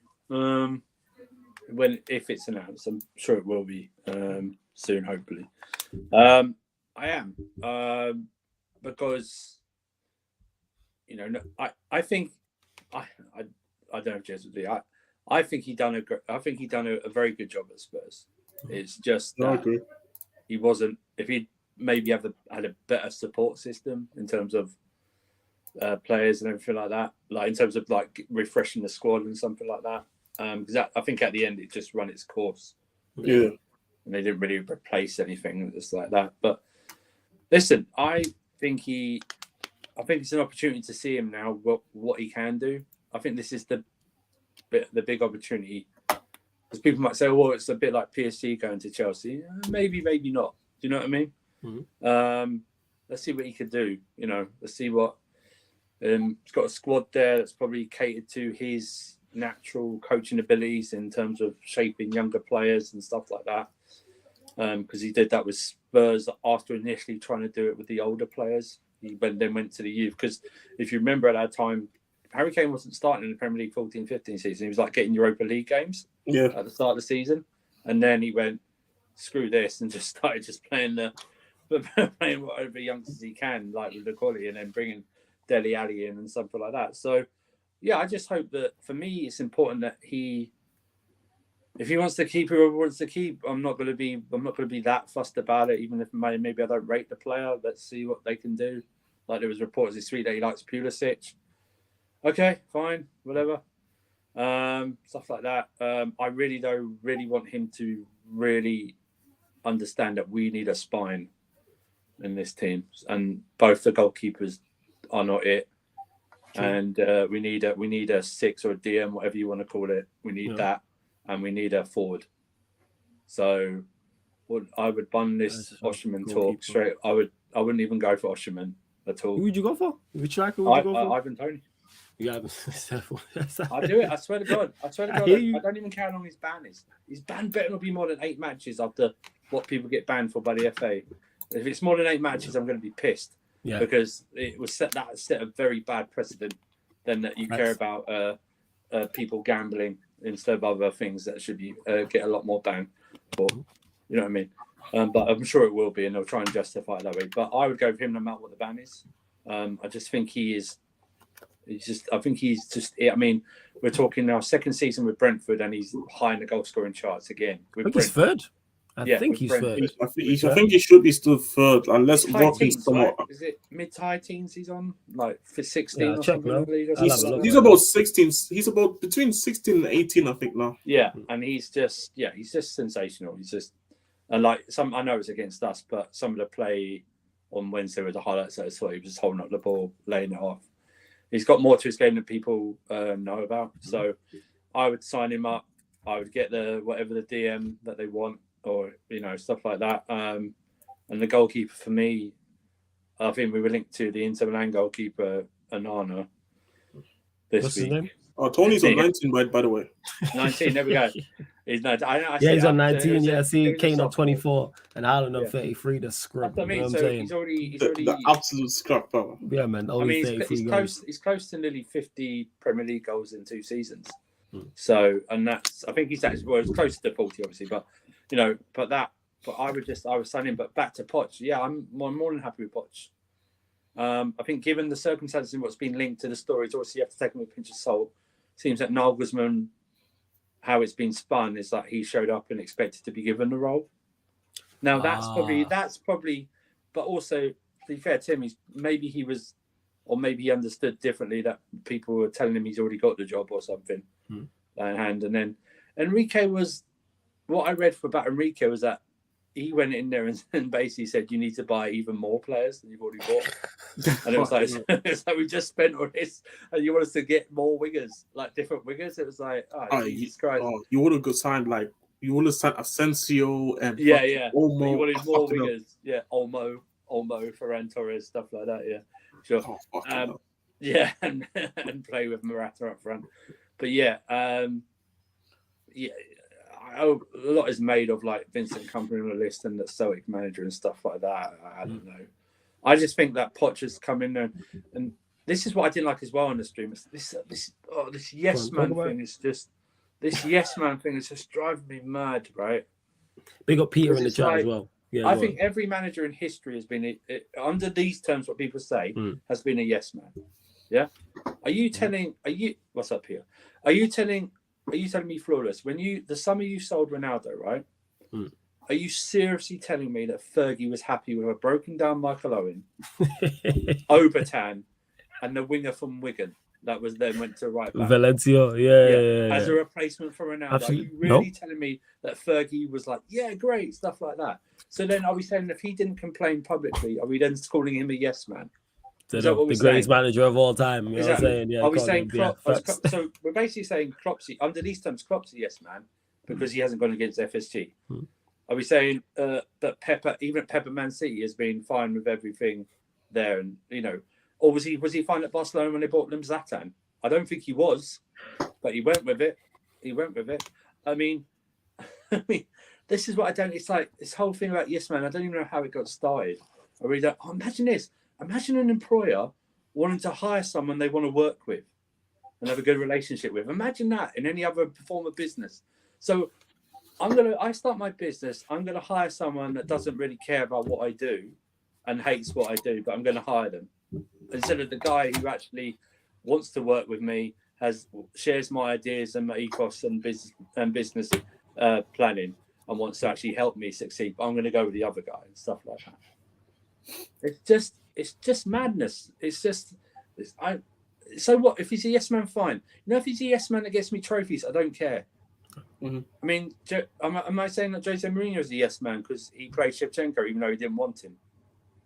If it's announced, I'm sure it will be soon, hopefully. I am because I think I don't know if Jez would be. I think he done a very good job at Spurs. It's just that he wasn't. If he'd maybe had a better support system in terms of players and everything like that, like in terms of like refreshing the squad and something like that. Because I think at the end it just run its course. Yeah, and they didn't really replace anything just like that. But listen, I think it's an opportunity to see him now what he can do. I think this is the big opportunity, because people might say, "Well, it's a bit like PSG going to Chelsea." Maybe not. Do you know what I mean? Mm-hmm. Let's see what he could do. Let's see what. He's got a squad there that's probably catered to his natural coaching abilities in terms of shaping younger players and stuff like that, because he did that with Spurs after initially trying to do it with the older players. He then went to the youth, because if you remember at that time, Harry Kane wasn't starting in the Premier League 14-15 season. He was like getting Europa League games at the start of the season, and then he went screw this and just started playing whatever youngsters he can, like with the quality, and then bringing Dele Alli in and something like that. So yeah, I just hope that, for me, it's important that if he wants to keep whoever wants to keep, I'm not going to be that fussed about it. Even if maybe I don't rate the player, let's see what they can do. Like there was reports this week that he likes Pulisic. Okay, fine, whatever. Stuff like that. I really want him to really understand that we need a spine in this team, and both the goalkeepers are not it. And we need a 6 or a DM, whatever you want to call it. We need that, and we need a forward. So, I would bun this Osherman talk straight. I wouldn't even go for Osherman at all. Who would you go for? Which striker would you go for? Ivan Toney. Yeah, I do it. I swear to God. I don't even care how long his ban is. His ban better not be more than 8 matches after what people get banned for by the FA. If it's more than 8 matches, I'm going to be pissed. Yeah, because it was set a very bad precedent. Then that you care about people gambling instead of other things that should be get a lot more bang for. You know what I mean? But I'm sure it will be, and they'll try and justify it that way. But I would go for him no matter what the ban is. I just think he is. I think he's just. I mean, we're talking now 2nd season with Brentford, and he's high in the goal scoring charts again. I think he's 3rd. I think he's 3rd. I think he should be still 3rd, unless Watkins somewhat. Right? Is it mid-high teens he's on? Like for 16 or something? He's about 16. He's about between 16 and 18, I think now. Yeah, and he's just sensational. He's just, and like I know it's against us, but some of the play on Wednesday with the highlights that I saw. He was holding up the ball, laying it off. He's got more to his game than people know about. So I would sign him up. I would get whatever the DM that they want, or stuff like that. And the goalkeeper for me, I think we were linked to the Inter Milan goalkeeper Onana this week. His name? Oh, Tony's on 19, by the way. 19. There we go. He's on 19. I see Kane on 24 and Haaland on 33. The scrub. I mean, so he's already the absolute scrub, bro. Yeah, man. He's close to nearly 50 Premier League goals in 2 seasons. So, and that's, I think he's actually, it's close to 40, obviously, but I was signing. But back to Poch, yeah, I'm more than happy with Poch. I think given the circumstances and what's been linked to the stories, obviously you have to take them with a pinch of salt. Seems that Nagelsmann, how it's been spun is that he showed up and expected to be given the role. Now that's probably, but also to be fair to him, maybe he understood differently that people were telling him he's already got the job or something. And then Enrique was, what I read about Enrique was that he went in there and basically said, you need to buy even more players than you've already bought. And it was like, it's like we just spent all this and you want us to get more wingers, like different wingers. It was like, Jesus Christ. You would have signed you would have signed Asensio and Olmo. You wanted more wingers. Yeah, Olmo, Ferran Torres, stuff like that. Yeah, sure. And play with Morata up front. But a lot is made of like Vincent Kompany on the list and the Celtic manager and stuff like that. I don't know. I just think that Poch has come in there, and this is what I didn't like as well on the stream. This yes man thing is just driving me mad, right? Big up Peter in the chat as well. Yeah, I think every manager in history has been under these terms. What people say has been a yes man. Yeah. What's up here? Are you telling me, Flawless, when the summer you sold Ronaldo, right? Are you seriously telling me that Fergie was happy with a broken down Michael Owen, Obertan, and the winger from Wigan that was then went to right back? Valencia, as a replacement for Ronaldo? Absolutely. Are you really telling me that Fergie was like, yeah, great, stuff like that? So then are we saying if he didn't complain publicly, are we then calling him a yes man? Is that what the greatest manager of all time. You know what I'm saying? Yeah, are we saying so we're basically saying Klopp's, under these terms, Klopp's a yes man because he hasn't gone against FSG. Are we saying that Pepper Man City has been fine with everything there, and or was he fine at Barcelona when they bought them Zlatan? I don't think he was, but he went with it. I mean, this is what I don't. It's like this whole thing about yes man. I don't even know how it got started. I really don't. Imagine this. Imagine an employer wanting to hire someone they want to work with and have a good relationship with. Imagine that in any other form of business. So I start my business. I'm going to hire someone that doesn't really care about what I do and hates what I do, but I'm going to hire them instead of the guy who actually wants to work with me, shares my ideas and my ethos and business planning, and wants to actually help me succeed. But I'm going to go with the other guy and stuff like that. It's just madness. So what if he's a yes man? Fine. If he's a yes man that gets me trophies, I don't care. I mean, am I saying that Jose Mourinho is a yes man because he played Shevchenko even though he didn't want him?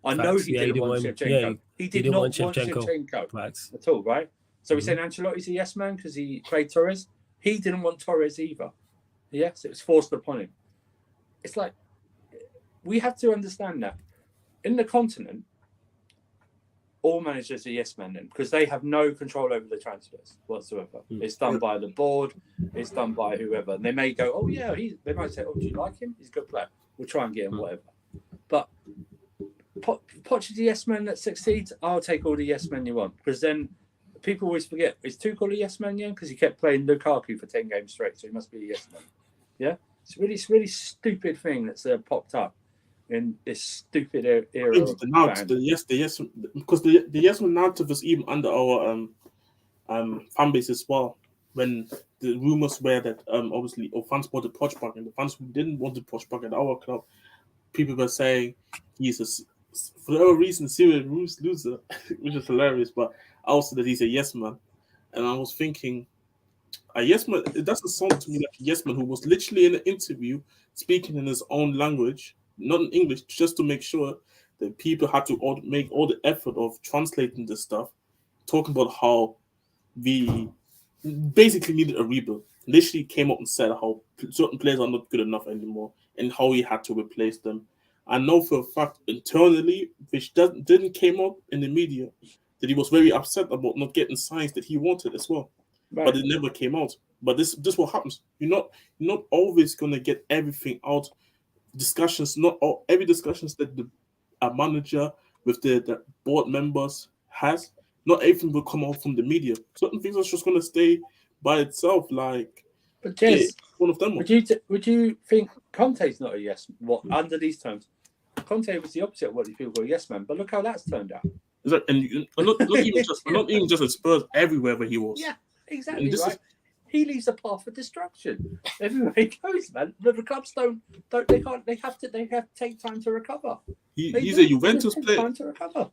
I know he didn't want Shevchenko. He did not want Shevchenko at all, right? So we're saying Ancelotti's a yes man because he played Torres. He didn't want Torres either. Yes, it was forced upon him. It's like we have to understand that in the continent, all managers are yes men then because they have no control over the transfers whatsoever. It's done by the board. It's done by whoever. And they may go, oh yeah, they might say, oh, do you like him? He's a good player. We'll try and get him, whatever. But Poch is the yes man that succeeds. I'll take all the yes men you want because then people always forget. Is Tuchel a yes man? Yeah, because he kept playing Lukaku for 10 games straight, so he must be a yes man. Yeah, it's really stupid thing that's popped up in this stupid era. The yes, because the yes man narrative was even under our fan base as well. When the rumors were that obviously fans wanted Poch and the fans who didn't want the Poch at our club, people were saying he's for whatever reason serious loser, which is hilarious. But also that he's a yes man, and I was thinking, a yes man. It doesn't sound to me like a yes man who was literally in an interview speaking in his own language. Not in English, just to make sure the people had to make all the effort of translating this stuff, talking about how we basically needed a rebuild. Literally came up and said how certain players are not good enough anymore and how he had to replace them. I know for a fact internally, which didn't came up in the media, that he was very upset about not getting signs that he wanted as well. Right. But it never came out. But this what happens. You're not always gonna get everything out. Discussions, every discussions that a manager with the board members has, not everything will come out from the media. Certain things are just gonna stay by itself. Like, but Jez, one of them. Would you think Conte's not a yes? What under these terms? Conte was the opposite of what these people call a yes man. But look how that's turned out. And not even just at Spurs, everywhere where he was. Yeah, exactly right. He leaves a path of destruction everywhere he goes, man. The clubs they have to take time to recover. He's a Juventus player. Time to recover.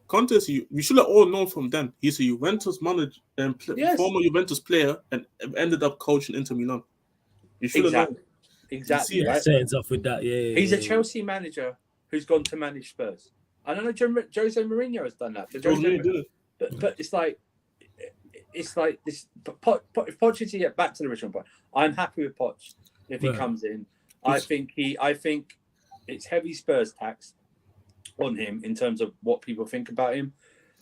Conte, we should have all known from then. He's a Juventus manager and former Juventus player, and ended up coaching Inter Milan. You should have known. Exactly. Right? Saying stuff with that, yeah. He's a Chelsea manager who's gone to manage Spurs. I don't know. Jose Mourinho has done that. But it's like this. If Poch is to get back to the original point, I'm happy with Poch if he comes in. I think it's heavy Spurs tax on him in terms of what people think about him.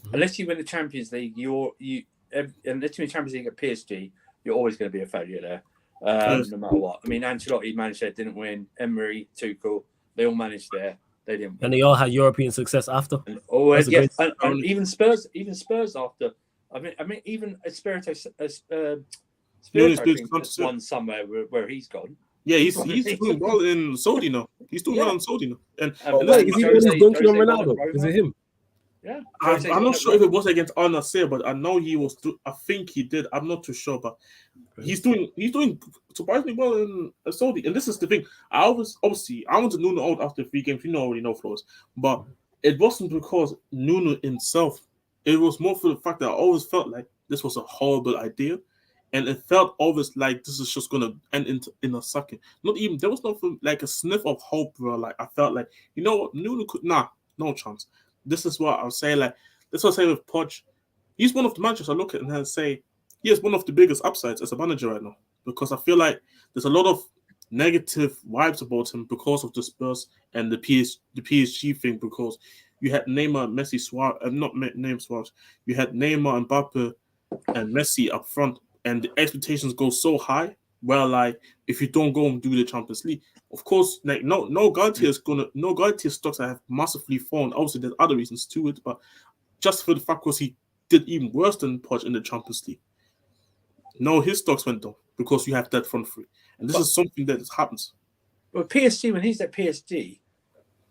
Mm-hmm. Unless you win the Champions League, unless you win the Champions League at PSG, you're always going to be a failure there, no matter what. I mean, Ancelotti managed there, didn't win. Emery, Tuchel, they all managed there. They didn't win. And they all had European success after. And even Spurs after. I mean, even Espirito won somewhere where he's gone. Yeah, he's doing well in Saudi now. He's doing well in Saudi now. And is he dunking on Ronaldo? Is it him? Yeah, I'm not sure if it was against Al Nassr, but I know he was. I think he did. I'm not too sure, but he's doing surprisingly well in Saudi. And this is the thing. I wanted Nuno out after 3 games. You already know, Flores. But it wasn't because Nuno himself. It was more for the fact that I always felt like this was a horrible idea. And it felt always like this is just going to end in a second. There was nothing like a sniff of hope, bro. Like, I felt like, you know what, Nuno could, no chance. This is what I'll say. Like, this is what I say with Poch. He's one of the managers I look at and say he has one of the biggest upsides as a manager right now. Because I feel like there's a lot of negative vibes about him because of the Spurs and the PSG thing. Because you had Neymar, Messi, Suarez, Suarez. You had Neymar, Mbappe, and Messi up front. And the expectations go so high. Well, like, if you don't go and do the Champions League, of course, like no guarantee stocks have massively fallen. Obviously, there's other reasons to it, but just for the fact was he did even worse than Poch in the Champions League. No, his stocks went down because you have that front three, and this is something that happens. Well, PSG, when he's at PSG,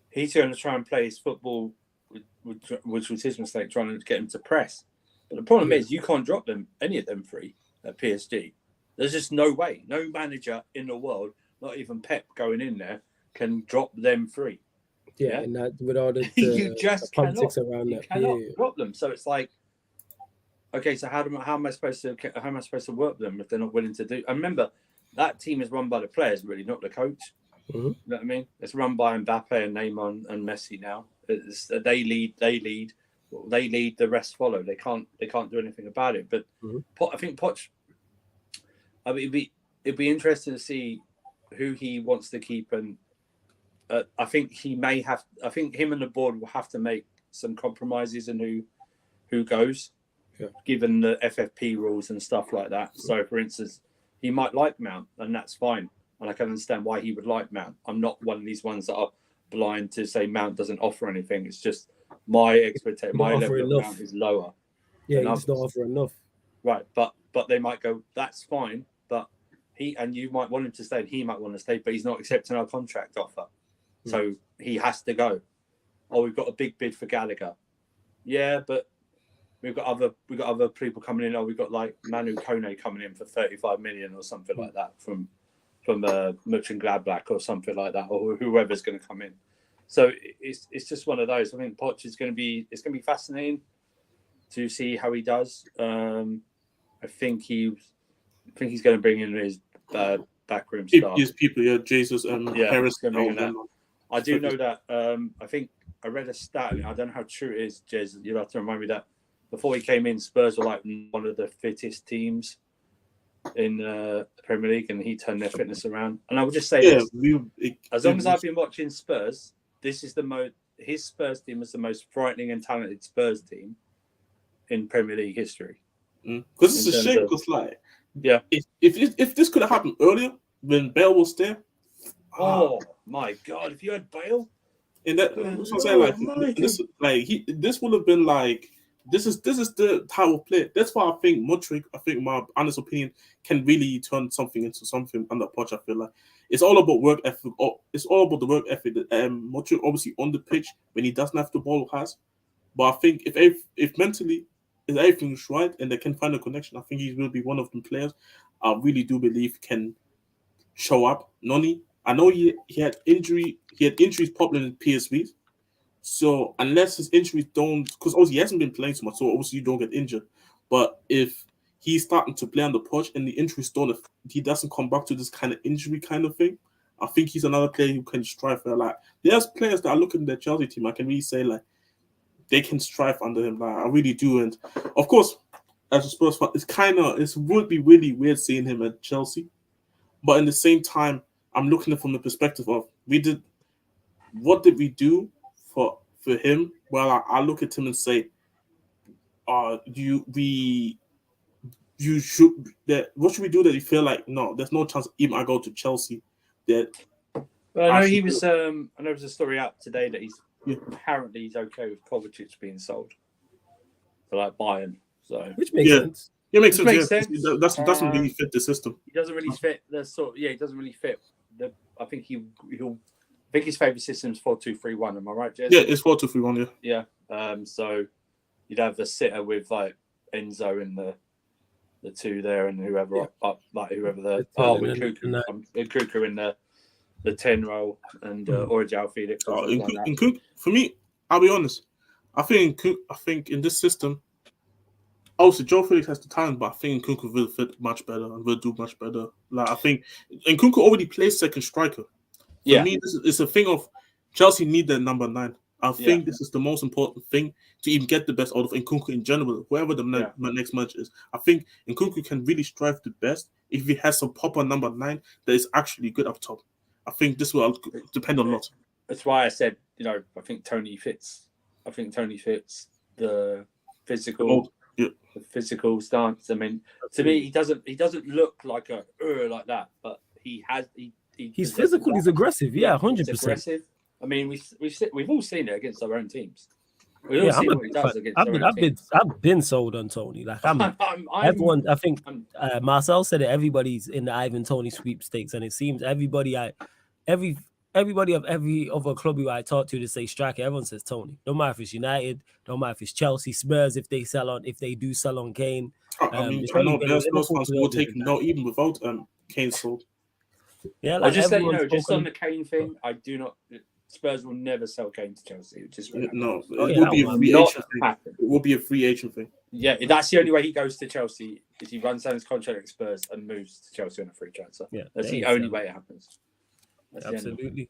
he's going to try and play his football, which was his mistake, trying to get him to press. But the problem is, you can't drop any of them three at PSG. There's just no way. No manager in the world, not even Pep going in there, can drop them three. Yeah, and that with all the you just politics cannot, around you that. cannot drop them. So it's like, okay, so how am I supposed to work them if they're not willing to do? And remember, that team is run by the players, really, not the coach. Mm-hmm. You know what I mean? It's run by Mbappe and Neymar and Messi now. They lead. The rest follow. They can't do anything about it. But I think Poch. I mean, it'd be interesting to see who he wants to keep, and I think he may have. I think him and the board will have to make some compromises in who goes, given the FFP rules and stuff like that. So, for instance, he might like Mount, and that's fine, and I can understand why he would like Mount. I'm not one of these ones that are blind to say Mount doesn't offer anything. It's just my expectation. My level of Mount is lower. Yeah, he just don't offer enough. Right, but they might go, that's fine, but you might want him to stay, and he might want to stay, but he's not accepting our contract offer, so he has to go. Oh, we've got a big bid for Gallagher. Yeah, but we've got other people coming in. Oh, we've got like Manu Kone coming in for 35 million or something like that from Mönchengladbach or something like that, or whoever's going to come in. So it's just one of those. I think Poch is going to be fascinating to see how he does. I think he's going to bring in his backroom staff. His people, Jesus and Harris. I do know that. I think read a stat, and I don't know how true it is, Jez. You'll have to remind me that before he came in, Spurs were like one of the fittest teams in the Premier League, and he turned their fitness around. And I would just say this: as long as I've been watching Spurs, this is his Spurs team is the most frightening and talented Spurs team in Premier League history. Because it's a shame. Because if this could have happened earlier when Bale was there. Oh my God! If you had Bale, in that, that's what I'm saying. This would have been like. This is the type of play. That's why I think Modric, my honest opinion, can really turn something into something under Poch. I feel like it's all about work ethic. It's all about the work ethic that Modric obviously on the pitch when he doesn't have the ball has. But I think if mentally if everything's right and they can find a connection, I think he will be one of the players I really do believe can show up. Noni, I know he had injuries problem in PSV. So unless his injuries don't, because obviously he hasn't been playing so much, so obviously you don't get injured. But if he's starting to play on the pitch and the injuries don't, he doesn't come back to this kind of injury kind of thing, I think he's another player who can strive for. Like there's players that are looking at the Chelsea team, I can really say like they can strive under him. Like I really do. And of course, as a Spurs fan, it would be really weird seeing him at Chelsea. But in the same time, I'm looking at it from the perspective of what did we do for him? Well, I look at him and say, what should we do that you feel like no, there's no chance even I go to Chelsea that. Well, I know he was. I know there's a story out today that apparently he's okay with Kovacic being sold for like Bayern. So which makes sense. Yeah, makes sense. That doesn't really fit the system. He doesn't really fit the sort. Yeah, he doesn't really fit the. I think he'll. I think his favourite system is 4-2-3-1. Am I right, Jez? Yeah, it's 4-2-3-1. Yeah. So you'd have the sitter with like Enzo and the two there, and whoever whoever with Kuku in the 10 role, and Orajao Felix. For me, I'll be honest. I think in this system, also Joe Felix has the talent, but I think Kuku will fit much better and will do much better. Like I think, and Kuku already plays second striker. For me, it's a thing of Chelsea need their number 9. I think this is the most important thing to even get the best out of Nkunku in general, whoever the next match is. I think Nkunku can really strive the best if he has some proper number 9 that is actually good up top. I think this will depend a lot. That's why I said, I think Tony fits. I think Tony fits the physical, the physical stance. I mean, to me, he doesn't look like like that, but he has. He's physical. He's aggressive. Yeah, 100%. Aggressive. I mean, we've all seen it against our own teams. We've all seen what he does against our own teams. I've been sold on Tony. Like everyone. I think Marcel said it. Everybody's in the Ivan Toney sweepstakes, and it seems everybody of every other club who I talk to say striker, everyone says Tony. No matter if it's United, no matter if it's Chelsea, Spurs. If they do sell on Kane, I know there's no fans who will take him out even without Kane sold. Yeah, like just on the Kane thing, I do not. Spurs will never sell Kane to Chelsea. It will be a free agent thing. Yeah, that's the only way he goes to Chelsea is he runs down his contract at Spurs and moves to Chelsea on a free transfer. Yeah, that's the only way it happens. Absolutely.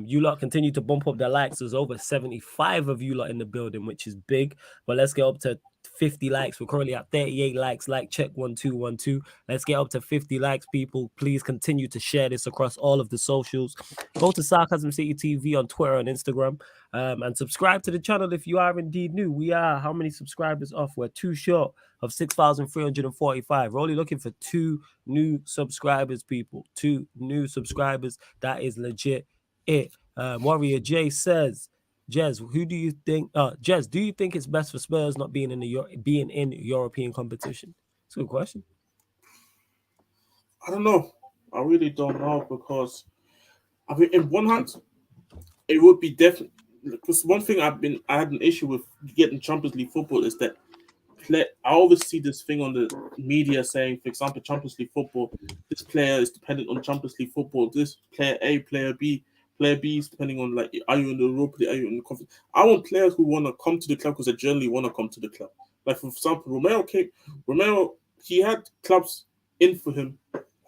You lot continue to bump up the likes. There's over 75 of you lot in the building, which is big. But let's get up to 50 likes. We're currently at 38 likes. Like check 1212. Let's get up to 50 likes, people. Please continue to share this across all of the socials. Go to Sarcasm City TV on Twitter and Instagram. And subscribe to the channel if you are indeed new. We are how many subscribers off? We're too short of 6,345. We're only looking for 2 new subscribers, people. 2 new subscribers. That is legit it. Warrior J says, Jez, who do you think? Jez, do you think it's best for Spurs not being in European competition? It's a good question. I don't know. I really don't know because I mean, in one hand, it would be definitely because one thing I had an issue with getting Champions League football is that I always see this thing on the media saying, for example, Champions League football, this player is dependent on Champions League football, this player A, player B. Player B is depending on like, are you in the Europa League, are you in the conference? I want players who want to come to the club because they generally want to come to the club. Like for example, Romero, he had clubs in for him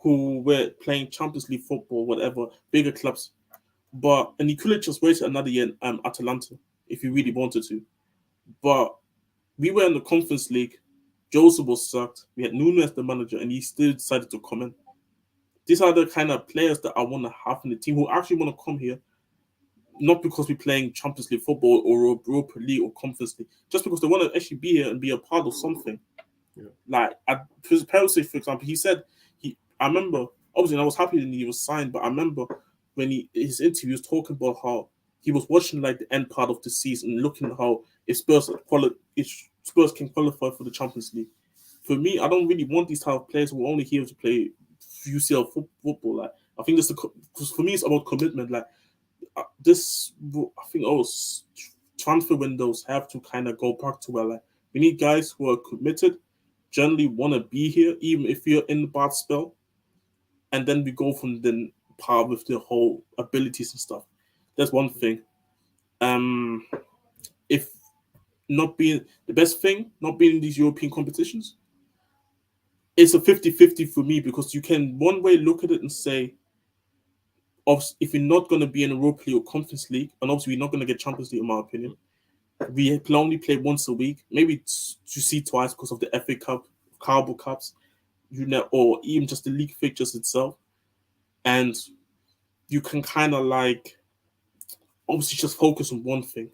who were playing Champions League football, whatever, bigger clubs. And he could have just waited another year in Atalanta. if you really wanted to. But we were in the Conference League. Joseph was sacked. We had Nuno as the manager, and he still decided to come in. These are the kind of players that I want to have in the team who actually want to come here, not because we're playing Champions League football or Europa League or Conference League, just because they want to actually be here and be a part of something. Yeah. Like, Percy, for example, he said, I remember, obviously, I was happy that he was signed, but I remember when his interview was talking about how he was watching like the end part of the season, looking at how if Spurs can qualify for the Champions League. For me, I don't really want these type of players who are only here to play UCL football. Like, I think because for me it's about commitment. Like I think transfer windows have to kind of go back to where like we need guys who are committed, generally want to be here, even if you're in the bad spell, and then we go from the part with the whole abilities and stuff. That's one thing. If not being the best thing, not being in these European competitions, it's a 50-50 for me, because you can one way look at it and say, if you're not going to be in Europa League or Conference League, and obviously we're not going to get Champions League in my opinion, we can only play once a week, maybe to see twice because of the FA Cup, Carabao Cups, or even just the league fixtures itself. And you can kind of like obviously just focus on one thing.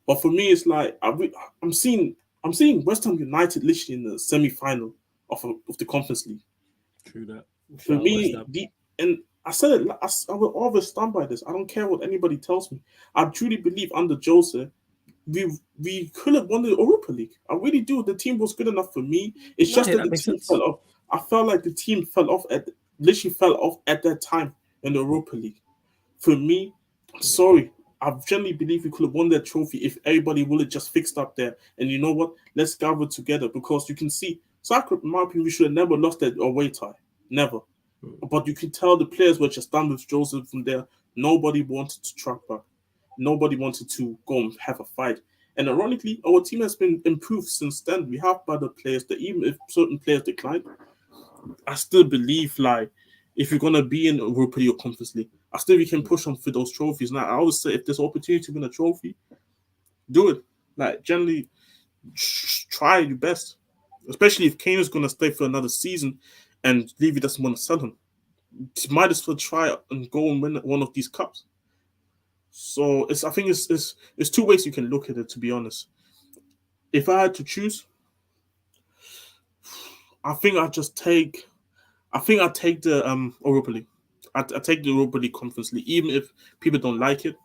But for me, it's like I'm seeing West Ham United literally in the semi-final of the Conference League. True that. For me, and I said it, I will always stand by this. I don't care what anybody tells me. I truly believe under Jose, we could have won the Europa League. I really do. The team was good enough for me. It's just that the team fell off. I felt like the team fell off at that time in the Europa League. For me, I'm sorry. I generally believe we could have won that trophy if everybody would have just fixed up there. And you know what? Let's gather together, because you can see, Zagreb, in my opinion, we should have never lost that away tie. Never. But you can tell the players were just done with Joseph from there. Nobody wanted to track back. Nobody wanted to go and have a fight. And ironically, our team has been improved since then. We have better players that even if certain players decline, I still believe like if you're going to be in Europa League or Conference League, I still we can push on for those trophies. Now, I always say if there's opportunity to win a trophy, do it. Like, generally, try your best. Especially if Kane is going to stay for another season and Levy doesn't want to sell him. You might as well try and go and win one of these cups. So I think it's two ways you can look at it, to be honest. If I had to choose, I think I'd take the Europa League. I take the Europa League Conference League, even if people don't like it.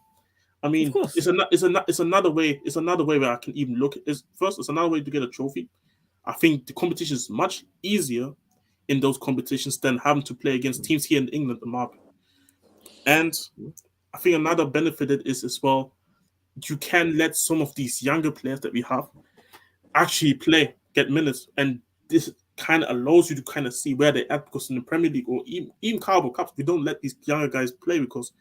I mean, it's another way. It's another way where I can even look at it. First, it's another way to get a trophy. I think the competition is much easier in those competitions than having to play against teams here in England and Mark. And I think another benefit is as well, you can let some of these younger players that we have actually get minutes, and this kind of allows you to kind of see where they're at, because in the Premier League or even Carabao Cups, we don't let these younger guys play because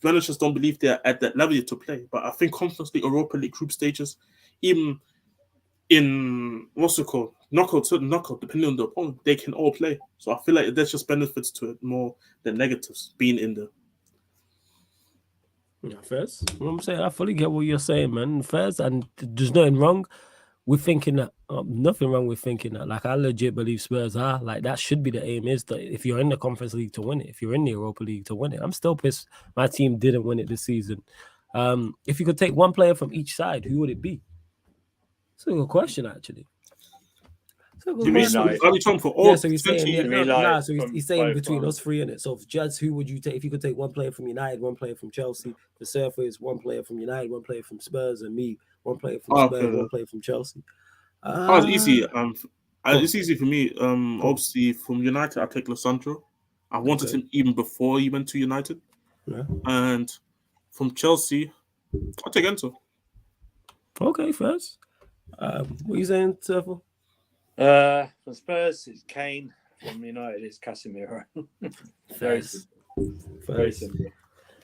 managers don't believe they're at that level to play. But I think Conference League, Europa League group stages, even in knockout, depending on the opponent, they can all play. So I feel like there's just benefits to it more than negatives being in there. Yeah, Fez. I'm saying I fully get what you're saying, man. Fez, and there's nothing wrong with thinking that. Nothing wrong with thinking that. Like, I legit believe Spurs are like that. Should be the aim, is that if you're in the Conference League to win it, if you're in the Europa League to win it. I'm still pissed my team didn't win it this season. If you could take one player from each side, who would it be? It's a good question, actually. Are we talking for all? Yeah, so he's saying, so he's saying between us three in it. So, Judge, who would you take if you could take one player from United, one player from Chelsea? The Surface, one player from United, one player from Spurs, and me, one player from Spurs, one player from Chelsea. It's easy. It's easy for me. Obviously, from United, I take Lissandro. I wanted him even before he went to United. Yeah. And from Chelsea, I'll take Enzo. Okay, first. What are you saying, Turfel? From Spurs, it's Kane. From United, it's Casemiro. Very simple.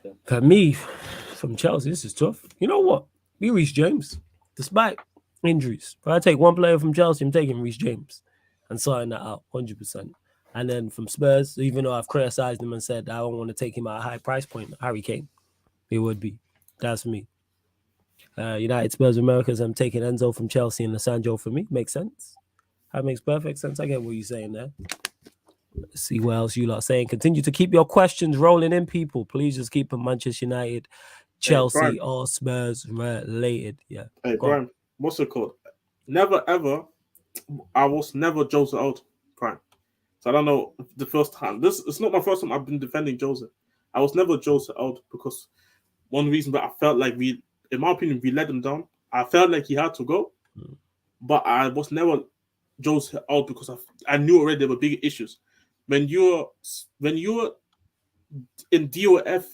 Yeah. For me, from Chelsea, this is tough. You know what? Be Reece James, despite injuries. If I take one player from Chelsea, I'm taking Reece James and sorting that out 100%. And then from Spurs, even though I've criticized him and said I don't want to take him at a high price point, Harry Kane, it would be. That's me. United, Spurs, Americas. I'm taking Enzo from Chelsea and Lissandro for me. Makes sense. That makes perfect sense. I get what you're saying there. Let's see what else you lot are saying. Continue to keep your questions rolling in, people. Please just keep them Manchester United, Chelsea, or Spurs related. Yeah. Hey, Brian, what's it called? Never ever. I was never Jose out, Brian. So I don't know the first time. It's not my first time I've been defending Jose. I was never Jose out because one reason that I felt like in my opinion, we let him down. I felt like he had to go, but I was never Jose out because I knew already there were bigger issues. When you're in DOF,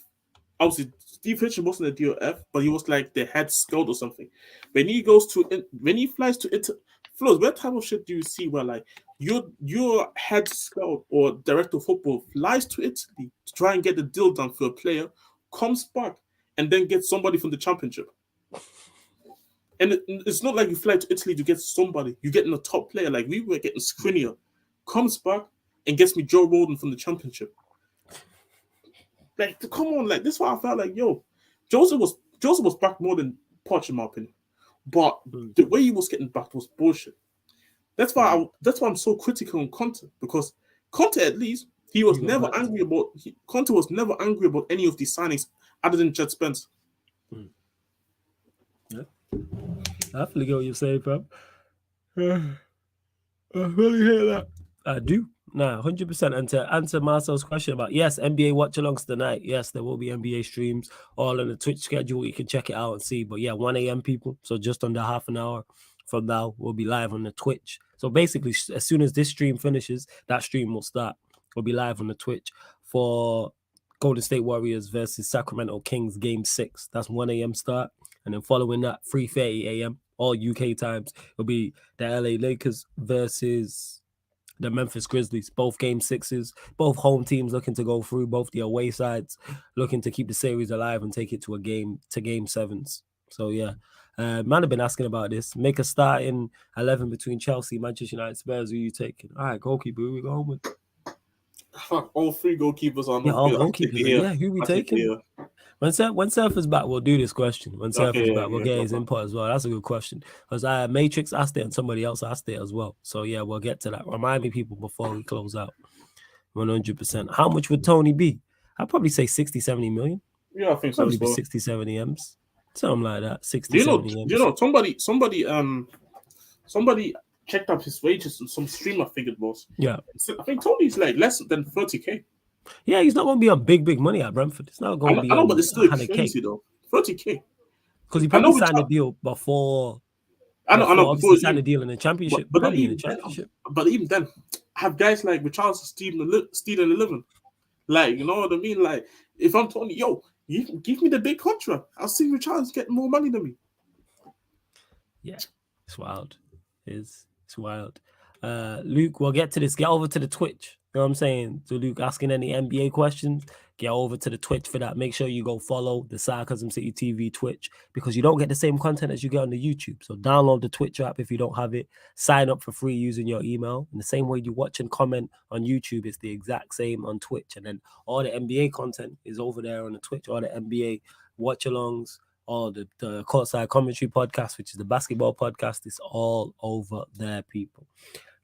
obviously Steve Hitchen wasn't a DOF, but he was like the head scout or something. When he flies to Italy, Flows, what type of shit do you see where like your head scout or director of football flies to Italy to try and get the deal done for a player, comes back and then gets somebody from the championship? And it's not like you fly to Italy to get somebody. You're getting a top player. Like we were getting Skriniar, comes back and gets me Joe Roden from the championship. Like, come on, like this is why I felt like, Jose was back more than Poch in my opinion. But the way he was getting backed was bullshit. That's why I'm so critical on Conte, because Conte, at least, Conte was never angry about any of these signings other than Jed Spence. Yeah. I fully get what you're saying, fam. I really hear that. I do. Nah, 100%. And to answer Marcel's question about, yes, NBA watch-alongs tonight. Yes, there will be NBA streams all on the Twitch schedule. You can check it out and see. But yeah, 1 a.m. people. So just under half an hour from now, we'll be live on the Twitch. So basically, as soon as this stream finishes, that stream will start. We'll be live on the Twitch for Golden State Warriors versus Sacramento Kings Game 6. That's 1 a.m. start. And then following that, 3:30 a.m., all UK times, will be the LA Lakers versus the Memphis Grizzlies. Both Game 6s, both home teams looking to go through, both the away sides looking to keep the series alive and take it to Game 7s. So yeah, man, have been asking about this. Make a starting 11 between Chelsea, Manchester United, Spurs. Who are you taking? All right, goalkeeper. Who we going with? All three goalkeepers on. Yeah, all goalkeepers. Yeah, who we taking? When Surf is back, we'll do this question. When Surf is back, we'll get his input as well. That's a good question. Because Matrix asked it and somebody else asked it as well. So yeah, we'll get to that. Remind me, people, before we close out. 100%. How much would Tony be? I'd probably say 60, 70 million. Yeah, I think probably so. Probably 60, 70 M's. Something like that. 60, 70 M's. Somebody checked up his wages on some stream, I think it was. Yeah. I think Tony's like less than 30K. Yeah, he's not going to be on big money at Brentford. It's not going to be on but it's still crazy though. 30K. Because he probably signed a deal before. I know. Before he signed a deal in the championship. But even then, have guys like Richarlison stealing 11. Like, you know what I mean? Like, if I'm Tony, you give me the big contract. I'll see Richarlison getting more money than me. Yeah, it's wild. It's wild. Luke, we'll get to this. Get over to the Twitch. You know what I'm saying? So Luke asking any NBA questions, get over to the Twitch for that. Make sure you go follow the Sarcasm City TV Twitch, because you don't get the same content as you get on the YouTube. So download the Twitch app if you don't have it. Sign up for free using your email. In the same way you watch and comment on YouTube, it's the exact same on Twitch. And then all the NBA content is over there on the Twitch. All the NBA watch-alongs, all the Courtside Commentary podcast, which is the basketball podcast, is all over there, people.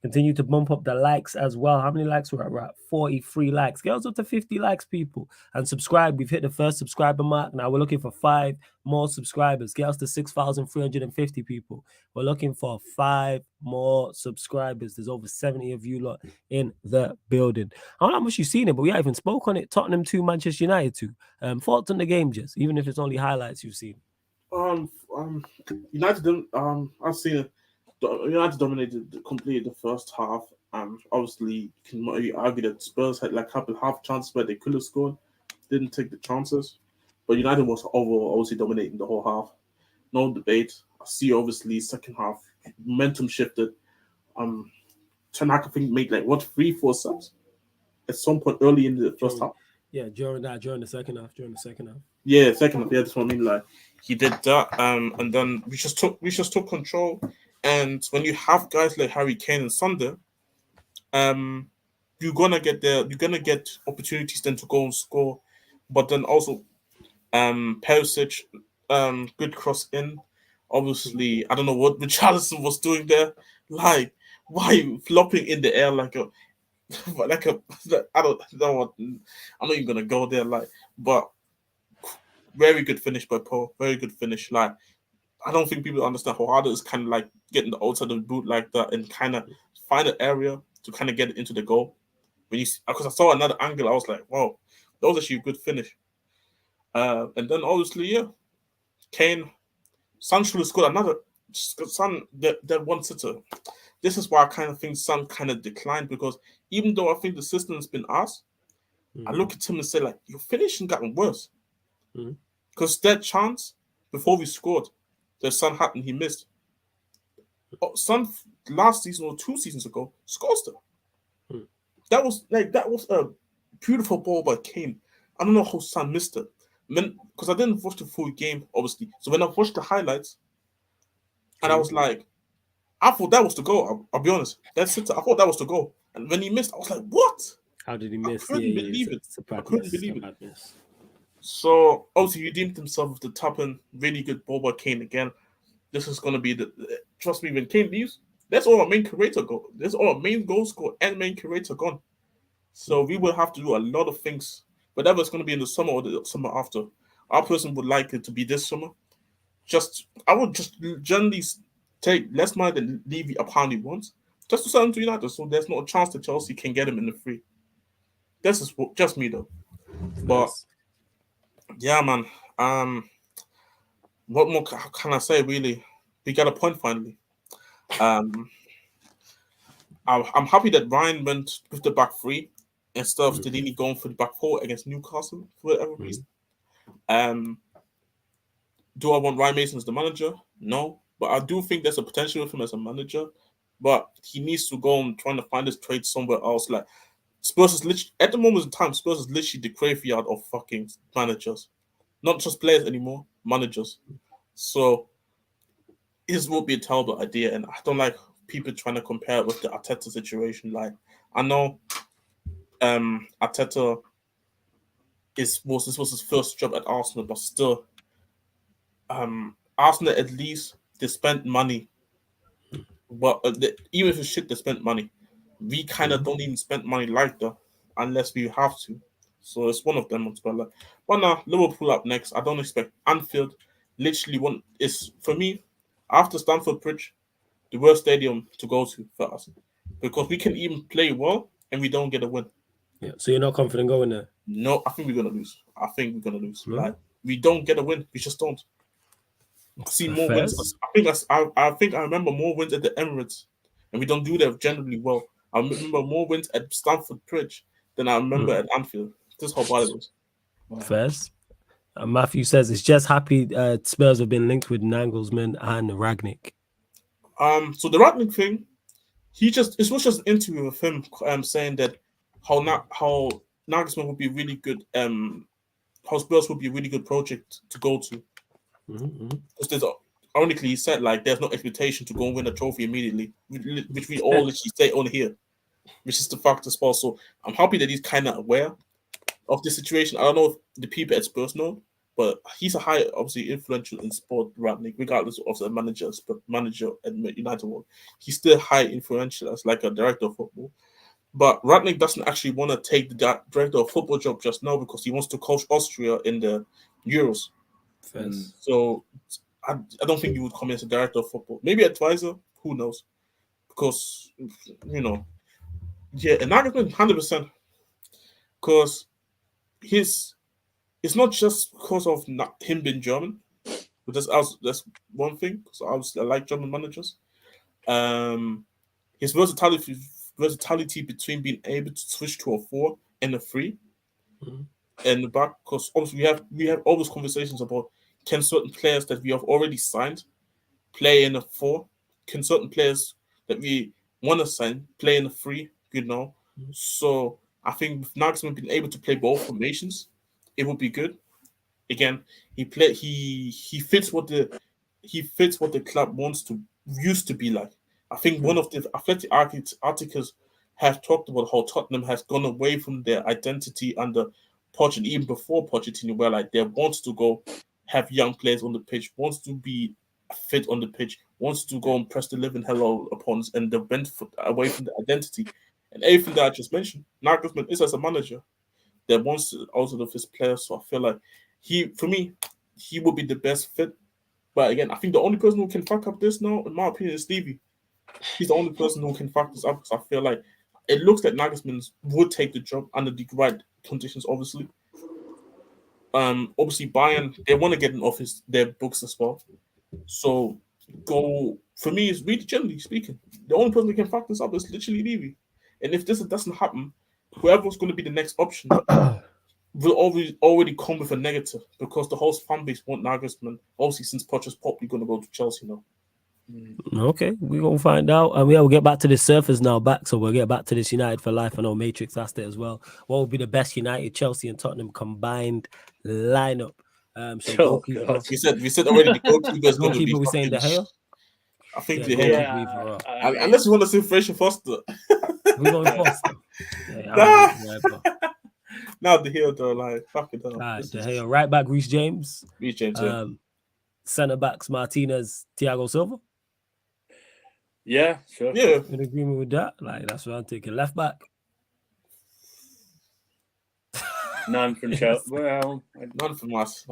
Continue to bump up the likes as well. How many likes we're at? We're at 43 likes. Get us up to 50 likes, people. And subscribe. We've hit the first subscriber mark. Now we're looking for 5 more subscribers. Get us to 6,350 people. We're looking for 5 more subscribers. There's over 70 of you lot in the building. I don't know how much you've seen it, but we haven't even spoke on it. Tottenham 2, Manchester United 2. Thoughts on the game, Jess, even if it's only highlights you've seen. United, I've seen it. United dominated completely the first half, and obviously you can argue that Spurs had like a couple half chances where they could have scored, didn't take the chances, but United was overall obviously dominating the whole half. No debate. I see obviously second half momentum shifted. Ten Hag, I think, made like 3-4 subs at some point early in the first half. Yeah, during the second half. Yeah, second half. Yeah, that's what I mean. Like he did that, and then we just took control. And when you have guys like Harry Kane and Sunder, you're gonna get opportunities then to go and score. But then also Perisic, good cross in. Obviously, I don't know what Richarlison was doing there. Like, why flopping in the air like a I don't know what. I'm not even gonna go there. Like, but very good finish by Paul. Very good finish. Like, I don't think people understand how hard it is kind of like getting the outside of the boot like that and kind of find an area to kind of get it into the goal. When you, because I saw another angle, I was like, wow, that was actually a good finish. And then obviously, yeah, Kane, Son should have scored another. Son, that one sitter. This is why I kind of think Son kind of declined, because even though I think the system's been asked, I look at him and say, like, your finishing gotten worse. Because that chance before we scored, that Son had and he missed. Son last season or 2 seasons ago scores them. That was a beautiful ball by Kane. I don't know how Son missed it. Because I didn't watch the full game, obviously. So when I watched the highlights, and I was like, I thought that was the goal. I'll be honest. That's it. I thought that was the goal. And when he missed, I was like, what? How did he miss? I couldn't believe it. I couldn't believe it. Miss. So obviously he redeemed himself with the top and really good ball by Kane again. This is gonna be trust me, when Kane leaves, that's all our main creator go. That's all our main goal scorer and main creator gone. So we will have to do a lot of things. Whether it's gonna be in the summer or the summer after. Our person would like it to be this summer. I would just generally take less money than Levy apparently wants, just to sell him to United, so there's not a chance that Chelsea can get him in the free. This is just me though. But yeah, man. What more can I say? Really, we got a point finally. I'm happy that Ryan went with the back three instead of Stellini going for the back four against Newcastle for whatever reason. Do I want Ryan Mason as the manager? No, but I do think there's a potential with him as a manager. But he needs to go and trying to find his trade somewhere else. Like Spurs is literally at the moment in time, Spurs is literally the graveyard of fucking managers, not just players anymore, managers. So this would be a terrible idea, and I don't like people trying to compare it with the Arteta situation. Like I know, Arteta this was his first job at Arsenal, but still. Arsenal at least they spent money, but even if it's shit, they spent money. We kind of don't even spend money like that unless we have to. So it's one of them. But now Liverpool up next. I don't expect Anfield. Literally is for me after Stamford Bridge, the worst stadium to go to for us because we can even play well and we don't get a win. Yeah. So you're not confident going there? No, I think we're gonna lose. Like we don't get a win. We just don't. See more wins. I think I remember more wins at the Emirates, and we don't do that generally well. I remember more wins at Stamford Bridge than I remember at Anfield. This is how bad it was. Fairs. Matthew says it's just happy Spurs have been linked with Nagelsmann and Rangnick. So the Rangnick thing, it was just an interview with him saying that how Nagelsmann would be really good. How Spurs would be a really good project to go to. Because ironically, he said like there's no expectation to go and win a trophy immediately, which we all literally say on here, which is the fact as well. So I'm happy that he's kind of aware of the situation. I don't know if the people at Spurs know, but he's a high, obviously influential in sport, Rangnick, regardless of the manager at United world. He's still high influential as like a director of football. But Rangnick doesn't actually want to take the director of football job just now because he wants to coach Austria in the Euros. So I don't think he would come as a director of football. Maybe advisor, who knows? Because and Nagelsmann 100%. Because it's not just because of him being German, but that's one thing. Because I like German managers. His versatility between being able to switch to a 4 and a 3 in the back. Because obviously we have all those conversations about. Can certain players that we have already signed play in a 4? Can certain players that we want to sign play in a 3? So I think with Nagelsmann being able to play both formations, it would be good. Again, he fits what the club used to be like. I think one of the athletic articles have talked about how Tottenham has gone away from their identity under Pochettino, even before Pochettino, where like they want to go have young players on the pitch, wants to be fit on the pitch, wants to go and press the living hell out of opponents, and they went away from the identity and everything that I just mentioned. Nagelsmann is as a manager that wants to out of his players. So I feel like he would be the best fit. But again, I think the only person who can fuck up this now, in my opinion, is Stevie. He's the only person who can fuck this up because I feel like it looks like Nagelsmann would take the job under the right conditions, obviously. Obviously Bayern, they want to get him off their books as well. So for me, is really generally speaking, the only person who can fuck this up is literally Levy. And if this doesn't happen, whoever's going to be the next option will already come with a negative because the whole fan base want Nagelsmann. Obviously, since Potter's probably going to go to Chelsea now. Okay, we're going to find out. And we'll get back to this surface now so we'll get back to this United for life. I know Matrix asked it as well. What would be the best United, Chelsea and Tottenham combined lineup? We said already the goalkeeper is going to be we're saying De Gea? I think De Gea. Unless you want to say Fraser Foster. We're going Foster. Now De Gea though, like fuck it up. Right, De Gea, right back Reece James. Yeah. Centre backs Martinez, Thiago Silva. Yeah, sure. Yeah, in agreement with that. Like that's what I'm thinking. Left back. None from Chelsea. Well, none from us.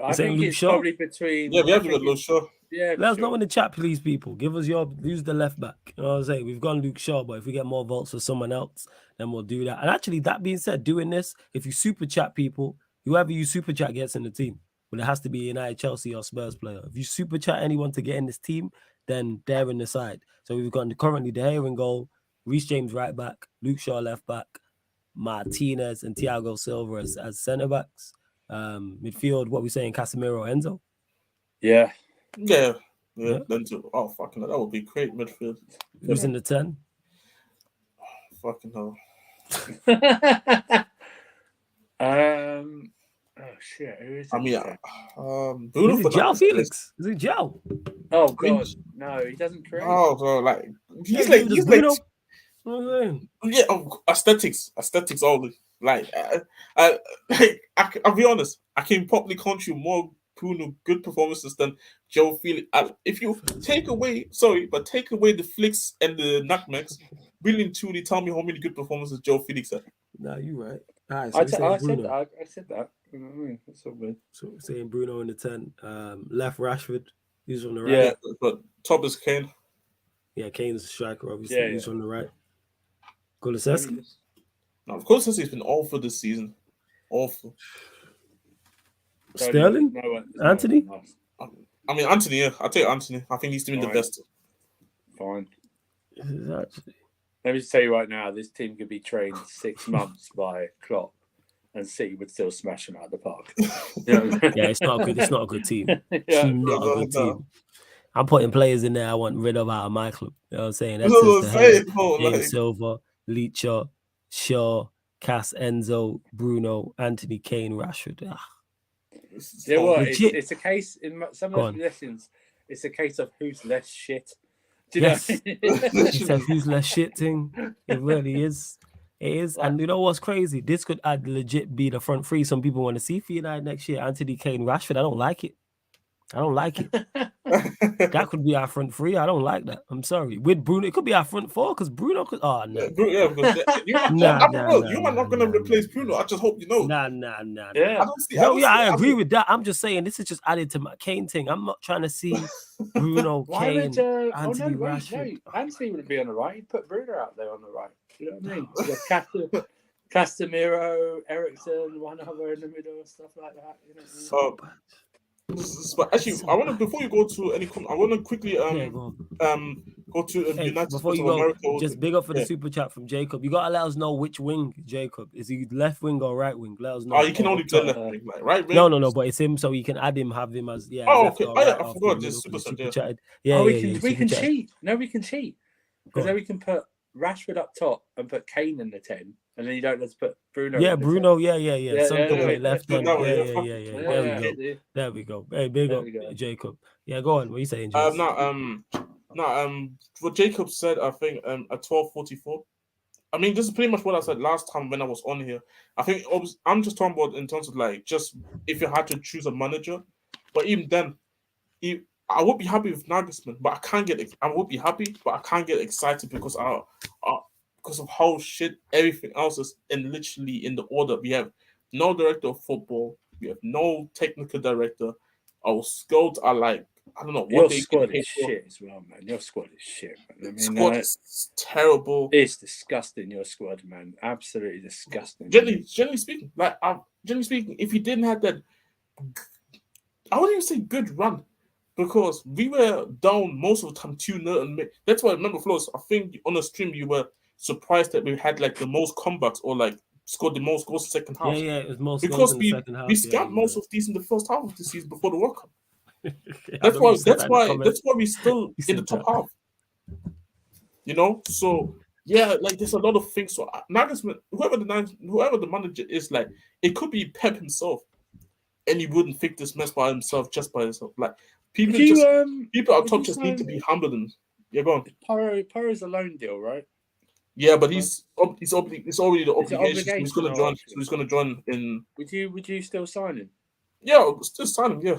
I think it's probably between. Yeah, we have to go Luke Shaw. Yeah, let us know in the chat, please, people. Give us who's the left back. You know what I'm saying? We've gone Luke Shaw, but if we get more votes for someone else, then we'll do that. And actually, that being said, doing this, if you super chat people, whoever you super chat gets in the team. But it has to be United, Chelsea, or Spurs player. If you super chat anyone to get in this team, then they're in the side. So we've got currently De Gea in goal, Reece James right back, Luke Shaw left back, Martinez and Thiago Silva as centre backs. Midfield, what we saying, Casemiro, Enzo? Yeah. Enzo. Oh, fucking hell, that would be great midfield. Who's in the 10? Fucking hell. Oh shit! Who is it? I mean, Bruno is it João Felix? Is it João? Oh god, no, he doesn't create. Oh, bro, like he's Bruno. Aesthetics only. Like, I'll be honest, I can probably count you more Bruno good performances than João Felix. If you take away the flicks and the nutmegs, really and truly tell me how many good performances João Felix had. Nah, you right. Right, I said that. That's all good. So we're saying Bruno in the 10. Left Rashford. He's on the right. Yeah, but top is Kane. Yeah, Kane's a striker, obviously. Yeah, he's on the right. Kulusevski. Now, of course, he's been awful this season. Awful. Sterling? Anthony? I mean, Anthony, yeah. I'll take Anthony. I think he's doing the best. Fine. Actually. Let me just tell you right now, this team could be trained 6 months by Klopp, and City would still smash them out of the park. Yeah, it's not good. It's not a good team. It's not a good team. I'm putting players in there I want rid of out of my club. You know what I'm saying? That's Silva, Leacher, Shaw, Cass, Enzo, Bruno, Anthony, Kane, Rashford. Yeah, what? It's a case in some of the lessons. It's a case of who's less shit. Yes, he said who's less shit thing. It really is. It is. And you know what's crazy? This could legit be the front three some people want to see for United next year. Anthony, Kane, Rashford. I don't like it. That could be our front three. I don't like that. I'm sorry. With Bruno, it could be our front four because Bruno could. Oh no. Yeah, because you might not gonna replace Bruno. I just hope you know. Nah. Yeah. I agree with that. I'm just saying this is just added to my Kane thing. I'm not trying to see Bruno, Kane, Anthony, Rashford. Anthony would be on the right. He'd put Bruno out there on the right. You know what I mean? Casemiro, Ericsson, one other in the middle, stuff like that. You know what I mean? But actually, I want to before you go to any, I want to quickly go to United before you go. America. Just big up for the super chat from Jacob. You gotta let us know which wing, Jacob. Is he left wing or right wing? Let us know. Oh, you can only play left wing, like right wing. No, but it's him, so you can add him, have him as Oh, okay. I forgot this super chat. Yeah, we can cheat. No, we can cheat because then we can put Rashford up top and put Kane in the 10. And then you don't let's put Bruno. Yeah, Bruno. Yeah. Something left hand. Yeah. There we go. Hey, big up, Jacob. Yeah, go on. What are you saying, James? What Jacob said, I think at 12:44. I mean, this is pretty much what I said last time when I was on here. I think I'm just talking about in terms of like just if you had to choose a manager, but even then, I would be happy with Nagelsmann, but I can't get. I would be happy, but I can't get excited because because of how shit everything else is, and literally in the order. We have no director of football. We have no technical director. Our scouts are like, I don't know what your they squad get is shit as well, man. Your squad is shit, man. I mean, squad is terrible. It's disgusting. Your squad, man, absolutely disgusting. Generally speaking, if you didn't have that, I wouldn't even say good run, because we were down most of the time 2-0, and that's why I remember, Flores, I think on the stream you were surprised that we had like the most comebacks, or like scored the most goals in the second half. Yeah, it was most because goals in the second half. We scammed most of these in the first half of the season before the World Cup. That's why we're still in the top half. You know, so yeah, like there's a lot of things. So Nagelsmann, whoever the manager is, like it could be Pep himself, and he wouldn't fix this mess by himself, just by himself. Like people at top just need to be humble and go on. Porro's a loan deal, right? Yeah, but it's already the obligation. So he's going to join. So he's going to join in. Would you still sign him? Yeah, still sign him. Yeah.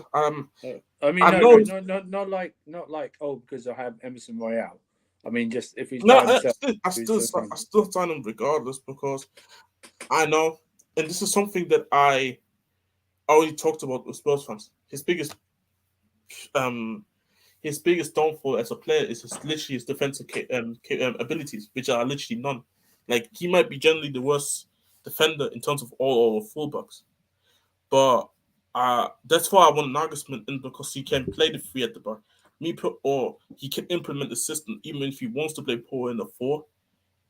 I mean, not like because I have Emerson Royale. I mean, just if he's I still sign him regardless, because I know, and this is something that I already talked about with Spurs fans. His biggest downfall as a player is literally his defensive abilities, which are literally none. Like he might be generally the worst defender in terms of all our fullbacks, but that's why I want Nagelsmann in, because he can play the 3 at the back. Or he can implement the system, even if he wants to play Paul in the 4.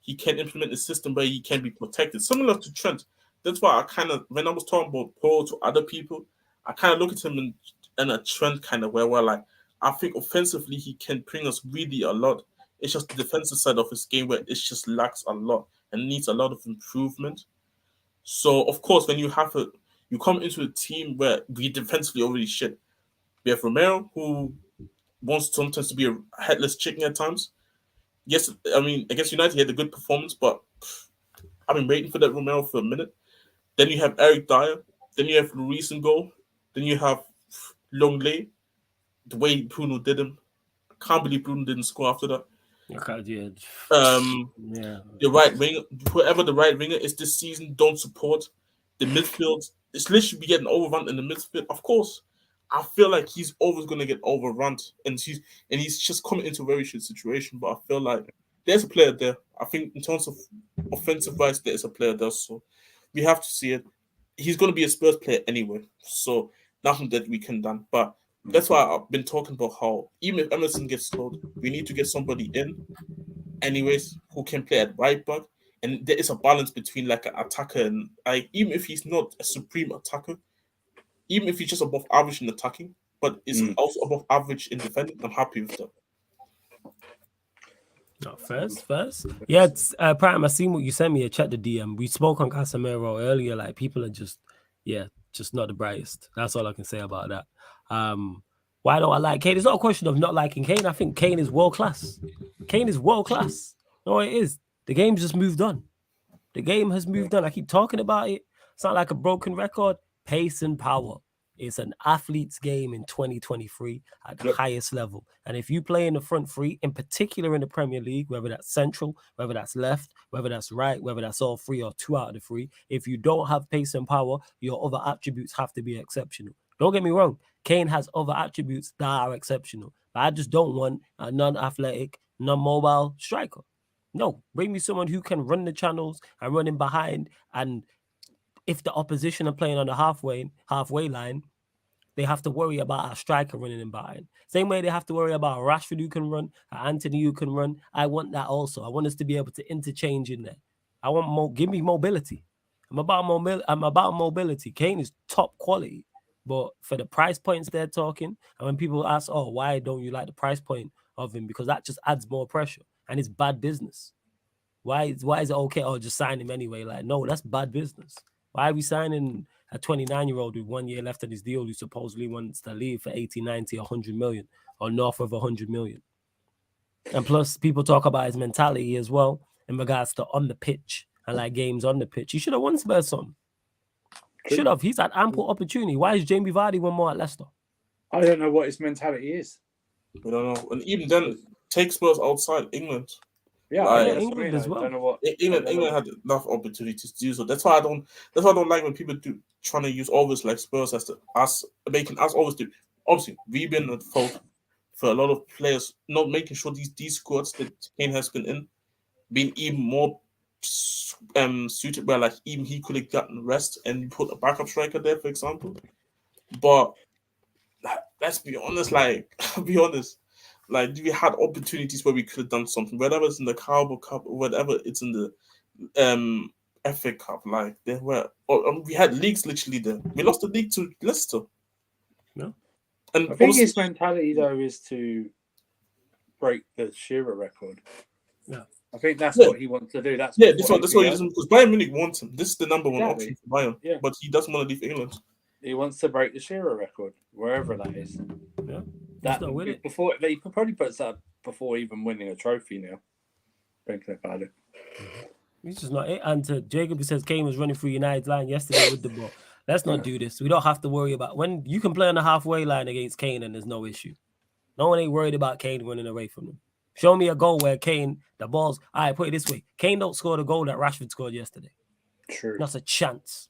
He can implement the system where he can be protected, similar to Trent. That's why I kind of, when I was talking about Paul to other people, I kind of look at him in a Trent kind of way, where like I think offensively he can bring us really a lot. It's just the defensive side of his game where it just lacks a lot and needs a lot of improvement. So of course, when you come into a team where we defensively already shit. We have Romero, who wants sometimes to be a headless chicken at times. Yes, I mean, against United he had a good performance, but I've been waiting for that Romero for a minute. Then you have Eric Dyer. Then you have Luis in goal. Then you have Longley. The way Bruno did him, I can't believe Bruno didn't score after that. The right winger, whoever the right winger is this season, don't support the midfield. It's literally getting overrun in the midfield. Of course, I feel like he's always going to get overrun, and he's just coming into a very shit situation. But I feel like there's a player there. I think in terms of offensive wise, there's a player there. So we have to see it. He's going to be a Spurs player anyway. So nothing that we can do. But that's why I've been talking about how even if Emerson gets sold, we need to get somebody in anyways who can play at right back. And there is a balance between like an attacker and like, even if he's not a supreme attacker, even if he's just above average in attacking, but is also above average in defending, I'm happy with that. No, first. Yeah, Prime, I seen what you sent me. I checked the DM. We spoke on Casemiro earlier. Like, people are just not the brightest. That's all I can say about that. Why don't I like Kane? It's not a question of not liking Kane. I think Kane is world class. Kane is world class. No, it is. The game's just moved on. The game has moved on. I keep talking about it. It's not like a broken record. Pace and power. It's an athlete's game in 2023 at the highest level. And if you play in the front three, in particular in the Premier League, whether that's central, whether that's left, whether that's right, whether that's all 3 or 2 out of the 3, if you don't have pace and power, your other attributes have to be exceptional. Don't get me wrong. Kane has other attributes that are exceptional. But I just don't want a non-athletic, non-mobile striker. No, bring me someone who can run the channels and run in behind. And if the opposition are playing on the halfway line, they have to worry about a striker running in behind. Same way they have to worry about a Rashford who can run, a Anthony who can run. I want that also. I want us to be able to interchange in there. I want give me mobility. I'm about mobility. Kane is top quality. But for the price points they're talking, and when people ask, oh, why don't you like the price point of him? Because that just adds more pressure. And it's bad business. Why is it okay? Oh, just sign him anyway. Like, no, that's bad business. Why are we signing a 29-year-old with 1 year left on his deal who supposedly wants to leave for 80, 90, 100 million or north of 100 million? And plus, people talk about his mentality as well in regards to on the pitch and like games on the pitch. He should have won Spurs something. Should have. He's had ample opportunity. Why is Jamie Vardy won more at Leicester? I don't know what his mentality is. We don't know. And even then, take Spurs outside England. Yeah, like, England as well. Don't know what England had enough opportunities to do so. That's why I don't like when people do trying to use always like Spurs as making us always do. Obviously, we've been at fault for a lot of players not making sure these squads that Kane has been in being even more suited where like even he could have gotten rest and put a backup striker there, for example. But let's be honest, like be honest. Like we had opportunities where we could have done something, whether it's in the Carabao Cup or whatever it's in the FA Cup. Like there were, we had leagues literally there. We lost the league to Leicester. No, and I think his mentality though is to break the Shearer record. Yeah, I think that's what he wants to do. That's what he doesn't, because Bayern Munich wants him. This is the number one option for Bayern. Yeah, but he doesn't want to leave England. He wants to break the Shearer record, wherever that is. Yeah. Before he probably puts that before even winning a trophy now. Thinking about it. He's just not it. And to Jacob, who says Kane was running through United's line yesterday with the ball. Let's not do this. We don't have to worry about when you can play on the halfway line against Kane and there's no issue. No one ain't worried about Kane running away from them. Show me a goal where Kane, the ball's all right, put it this way. Kane don't score the goal that Rashford scored yesterday. True. Not a chance.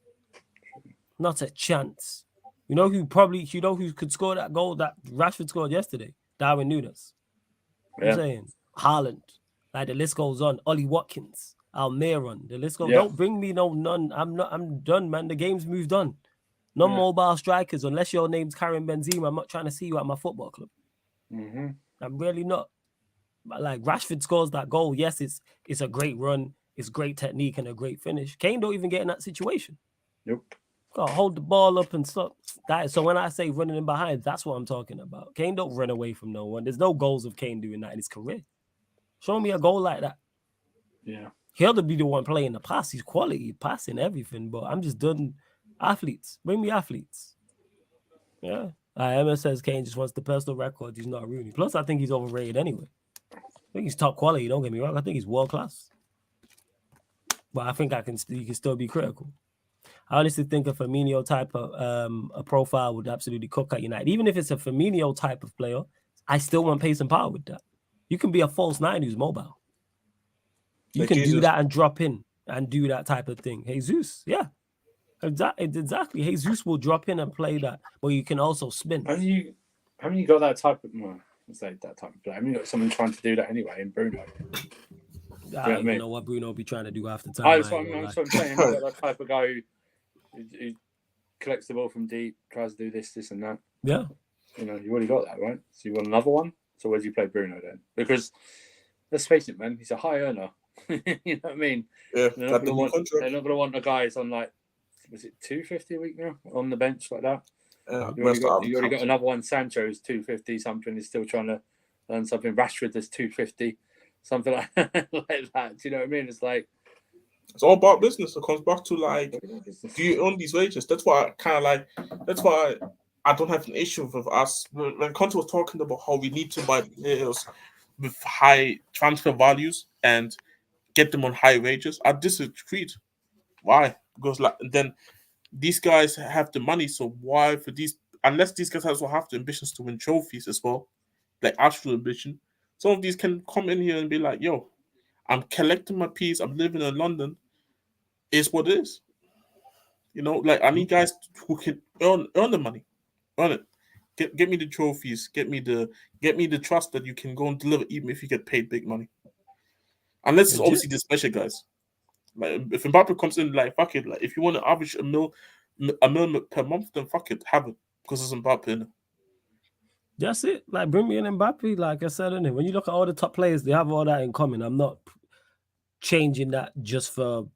Not a chance. You know who could score that goal that Rashford scored yesterday? Darwin Núñez. Yeah. I'm saying Haaland. Like the list goes on. Ollie Watkins, Almiron. The list goes. Yeah. Don't bring me none. I'm done, man. The game's moved on. No mobile strikers unless your name's Karim Benzema. I'm not trying to see you at my football club. Mm-hmm. I'm really not. But like Rashford scores that goal. Yes, it's a great run. It's great technique and a great finish. Kane don't even get in that situation. Nope. Gotta hold the ball up and stuff. So when I say running in behind, that's what I'm talking about. Kane don't run away from no one. There's no goals of Kane doing that in his career. Show me a goal like that. Yeah. He'll be the one playing the pass. He's quality, passing everything. But I'm just done. Athletes. Bring me athletes. Yeah. Emma says Kane just wants the personal record. He's not Rooney. Plus, I think he's overrated anyway. I think he's top quality. Don't get me wrong. I think he's world class. But I think you can still be critical. I honestly think a Firmino type of a profile would absolutely cook at United. Even if it's a Firmino type of player, I still want pace and power with that. You can be a false nine who's mobile. You can do that and drop in and do that type of thing. Jesus, yeah. Exactly. Jesus will drop in and play that, but you can also spin. Haven't you got that type of that type of player? Haven't you got someone trying to do that anyway in Bruno? I don't even know what Bruno will be trying to do after time. That's what I'm saying. You've got that type of guy who collects the ball from deep, tries to do this and that. Yeah. You know, you already got that, right? So you want another one? So where do you play Bruno then? Because let's face it, man, he's a high earner. You know what I mean? Yeah. They're not going to want the guys on like, was it $250 a week now on the bench like that? You already got another one. Sancho's $250 something. He's still trying to earn something. Rashford is $250 something like that. Do you know what I mean? It's like it's all about business. It comes back to like, do you earn these wages? That's why I kind of like. That's why I don't have an issue with us. When Conte was talking about how we need to buy players with high transfer values and get them on high wages, I disagreed. Why? Because like then these guys have the money, so why for these? Unless these guys also have the ambitions to win trophies as well, like actual ambition. Some of these can come in here and be like, "Yo, I'm collecting my piece. I'm living in London. It's what it is." You know, like I need guys who can earn the money, earn it. Get me the trophies. Get me the trust that you can go and deliver, even if you get paid big money. Unless it's obviously the special guys. Like if Mbappe comes in, like fuck it. Like if you want to average a mil per month, then fuck it, have it because it's Mbappe in it. That's it. Like bring me in Mbappe. Like I said, in it. When you look at all the top players, they have all that in common. I'm not changing that just for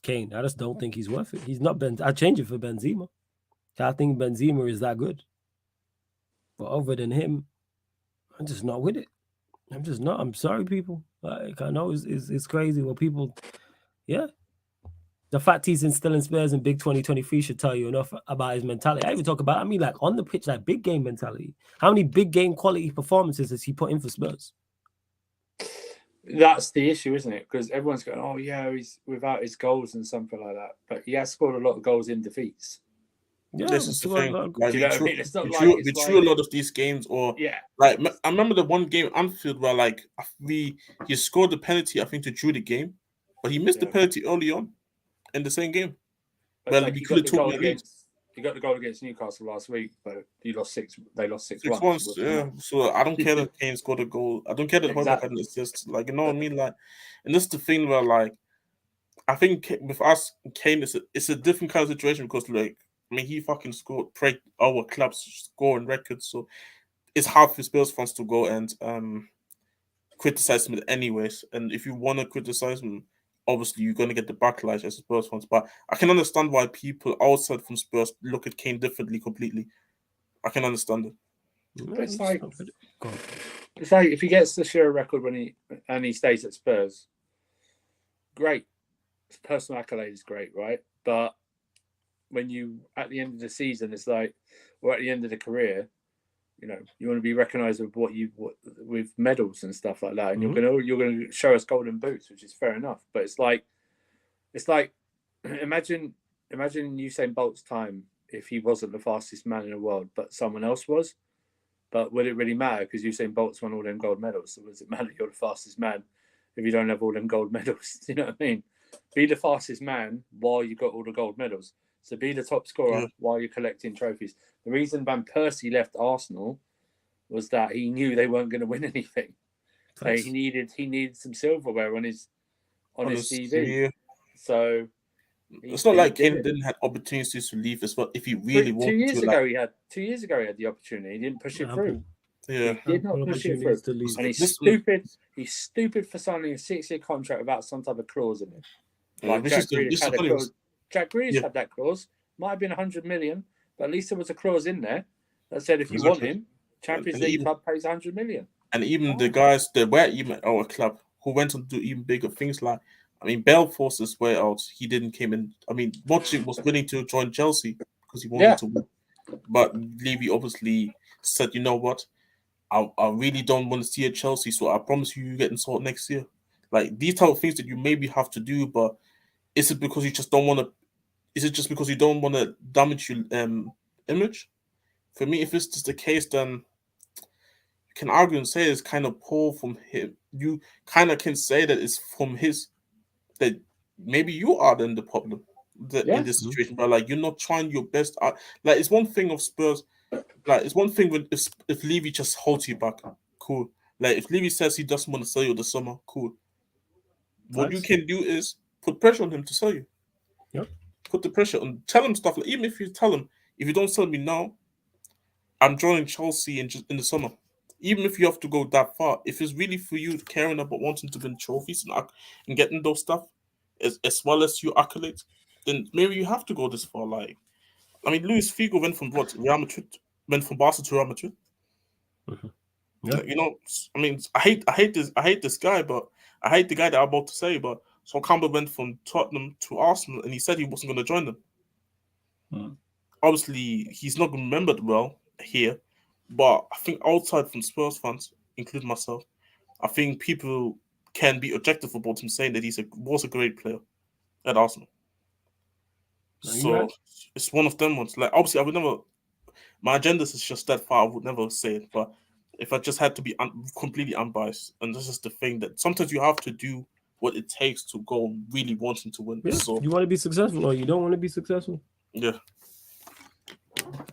Kane. I just don't think he's worth it. He's not I change it for Benzema. I think Benzema is that good. But other than him, I'm just not with it. I'm just not. I'm sorry, people. Like I know it's crazy what people. Yeah. The fact he's instilling Spurs in big 2023 should tell you enough about his mentality. I even talk about, like on the pitch, like big game mentality. How many big game quality performances has he put in for Spurs? That's the issue, isn't it? Because everyone's going, oh, yeah, he's without his goals and something like that. But he has scored a lot of goals in defeats. Yeah, this is the thing. Like, do you know what I mean? It's not we drew a lot of these games, or like I remember the one game Anfield where like he scored the penalty, I think, to drew the game, but he missed the penalty early on in the same game. Well, like, he got the goal against Newcastle last week, but he lost 6. They lost 6-1. Once, yeah. So I don't care that Kane scored a goal. I don't care that Højbjerg had an assist. Like, you know what I mean? Like, and this is the thing where, like, I think with us, Kane, it's a different kind of situation because, like, I mean, he fucking scored, break our club's scoring records. So it's hard for Spurs fans to go and criticize him anyways. And if you want to criticize him, obviously you're going to get the backlash as Spurs fans. But I can understand why people outside from Spurs look at Kane differently completely. I can understand it. But it's like if he gets the Shearer record when he stays at Spurs, great. His personal accolade is great, right? But when you at the end of the season, it's like, or at the end of the career, you know, you want to be recognised with with medals and stuff like that, and you're gonna show us golden boots, which is fair enough. But it's like imagine Usain Bolt's time if he wasn't the fastest man in the world, but someone else was. But would it really matter? Because Usain Bolt's won all them gold medals. So does it matter you're the fastest man if you don't have all them gold medals? You know what I mean? Be the fastest man while you got all the gold medals. So be the top scorer while you're collecting trophies. The reason Van Persie left Arsenal was that he knew they weren't going to win anything. So he needed some silverware on his CV. Yeah. So it's not like Kane didn't have opportunities to leave as well. If he really wanted 2 years ago, he had 2 years ago he had the opportunity. He didn't push it through. Yeah, he did not push it through. And he's stupid. He's stupid for signing a 6-year contract without some type of clause in it. Like Jack Grealish had a clause. Jack Grealish had that clause. Might have been 100 million, but at least there was a clause in there that said if you want him, Champions League club pays 100 million. And even the guys that were even at our club who went on to do even bigger things, like, I mean, Bale forced his way out. He didn't came in. I mean, Modric was willing to join Chelsea because he wanted to win. But Levy obviously said, you know what? I really don't want to see a Chelsea, so I promise you getting sold next year. Like, these type of things that you maybe have to do, but is it because you just don't want to? Is it just because you don't want to damage your image? For me, if it's just the case, then you can argue and say it's kind of poor from him. You kind of can say that it's from his, that maybe you are then the problem in this situation, but like you're not trying your best. Like, it's one thing of Spurs. Like, it's one thing when if Levy just holds you back, cool. Like, if Levy says he doesn't want to sell you this summer, cool. What you can do is put pressure on him to sell you. Yep. Put the pressure on. Tell him stuff. Like, even if you tell him, if you don't sell me now, I'm joining Chelsea in the summer. Even if you have to go that far, if it's really for you caring about wanting to win trophies and getting those stuff, as well as your accolades, then maybe you have to go this far. Like, I mean, Luis Figo went from Real Madrid, went from Barca to Real Madrid. Mm-hmm. Yeah. You know, I mean, I hate this guy, but I hate the guy that I'm about to say. But Sol Campbell went from Tottenham to Arsenal, and he said he wasn't going to join them. Mm. Obviously, he's not remembered well here, but I think outside from Spurs fans, including myself, I think people can be objective about him saying that he was a great player at Arsenal. So it's one of them ones. Like, obviously, I would never. My agenda is just that far. I would never say it, but if I just had to be completely unbiased, and this is the thing that sometimes you have to do what it takes to go really wanting to win. Yeah. So you want to be successful, or you don't want to be successful. Yeah.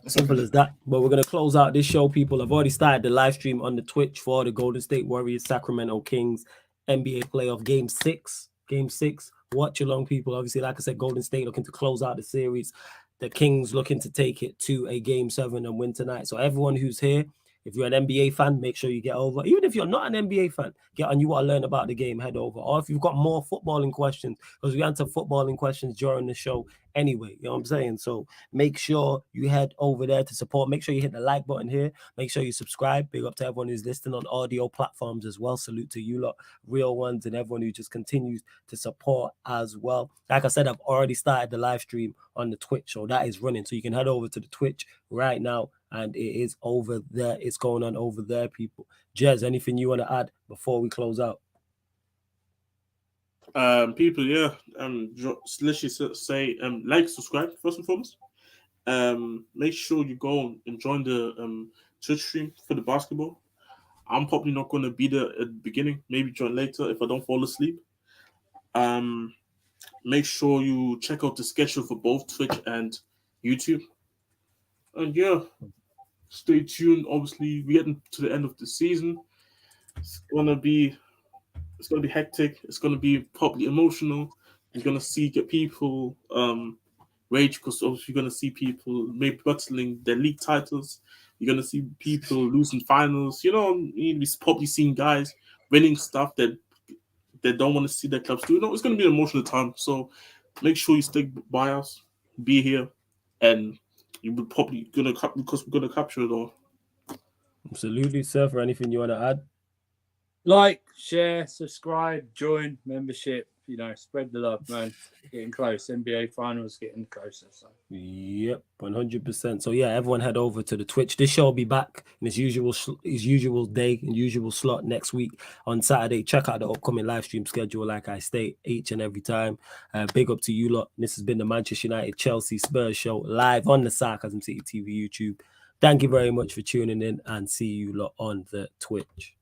Simple as that. But we're going to close out this show, people. I've already started the live stream on the Twitch for the Golden State Warriors, Sacramento Kings, NBA playoff game 6. Game 6. Watch along, people. Obviously, like I said, Golden State looking to close out the series. The Kings looking to take it to a game 7 and win tonight. So everyone who's here, if you're an NBA fan, make sure you get over. Even if you're not an NBA fan, get on. You want to learn about the game, head over. Or if you've got more footballing questions, because we answer footballing questions during the show anyway, you know what I'm saying? So make sure you head over there to support. Make sure you hit the like button here. Make sure you subscribe. Big up to everyone who's listening on audio platforms as well. Salute to you lot, real ones, and everyone who just continues to support as well. Like I said, I've already started the live stream on the Twitch, so that is running. So you can head over to the Twitch right now, and it is over there. It's going on over there, people. Jez, anything you want to add before we close out? People, literally say like, subscribe first and foremost, Make sure you go and join the Twitch stream for the basketball. I'm probably not going to be there at the beginning. Maybe join later if I don't fall asleep. Make sure you check out the schedule for both Twitch and YouTube. And yeah, stay tuned. Obviously, we're getting to the end of the season. It's gonna be hectic. It's gonna be probably emotional. You're gonna get people rage because obviously you're gonna see people maybe battling their league titles. You're gonna see people losing finals. We're probably seeing guys winning stuff that they don't want to see their clubs do. It's gonna be an emotional time. So make sure you stick by us, be here, and you would probably because we're gonna capture it all. Absolutely, sir. For anything you want to add? Like, share, subscribe, join, membership. Spread the love, man. Getting close. NBA finals getting closer. So. Yep, 100%. So yeah, everyone head over to the Twitch. This show will be back in its usual day and usual slot next week on Saturday. Check out the upcoming live stream schedule, like I state each and every time. Big up to you lot. This has been the Manchester United Chelsea Spurs show live on the Sarcasm City TV YouTube. Thank you very much for tuning in, and see you lot on the Twitch.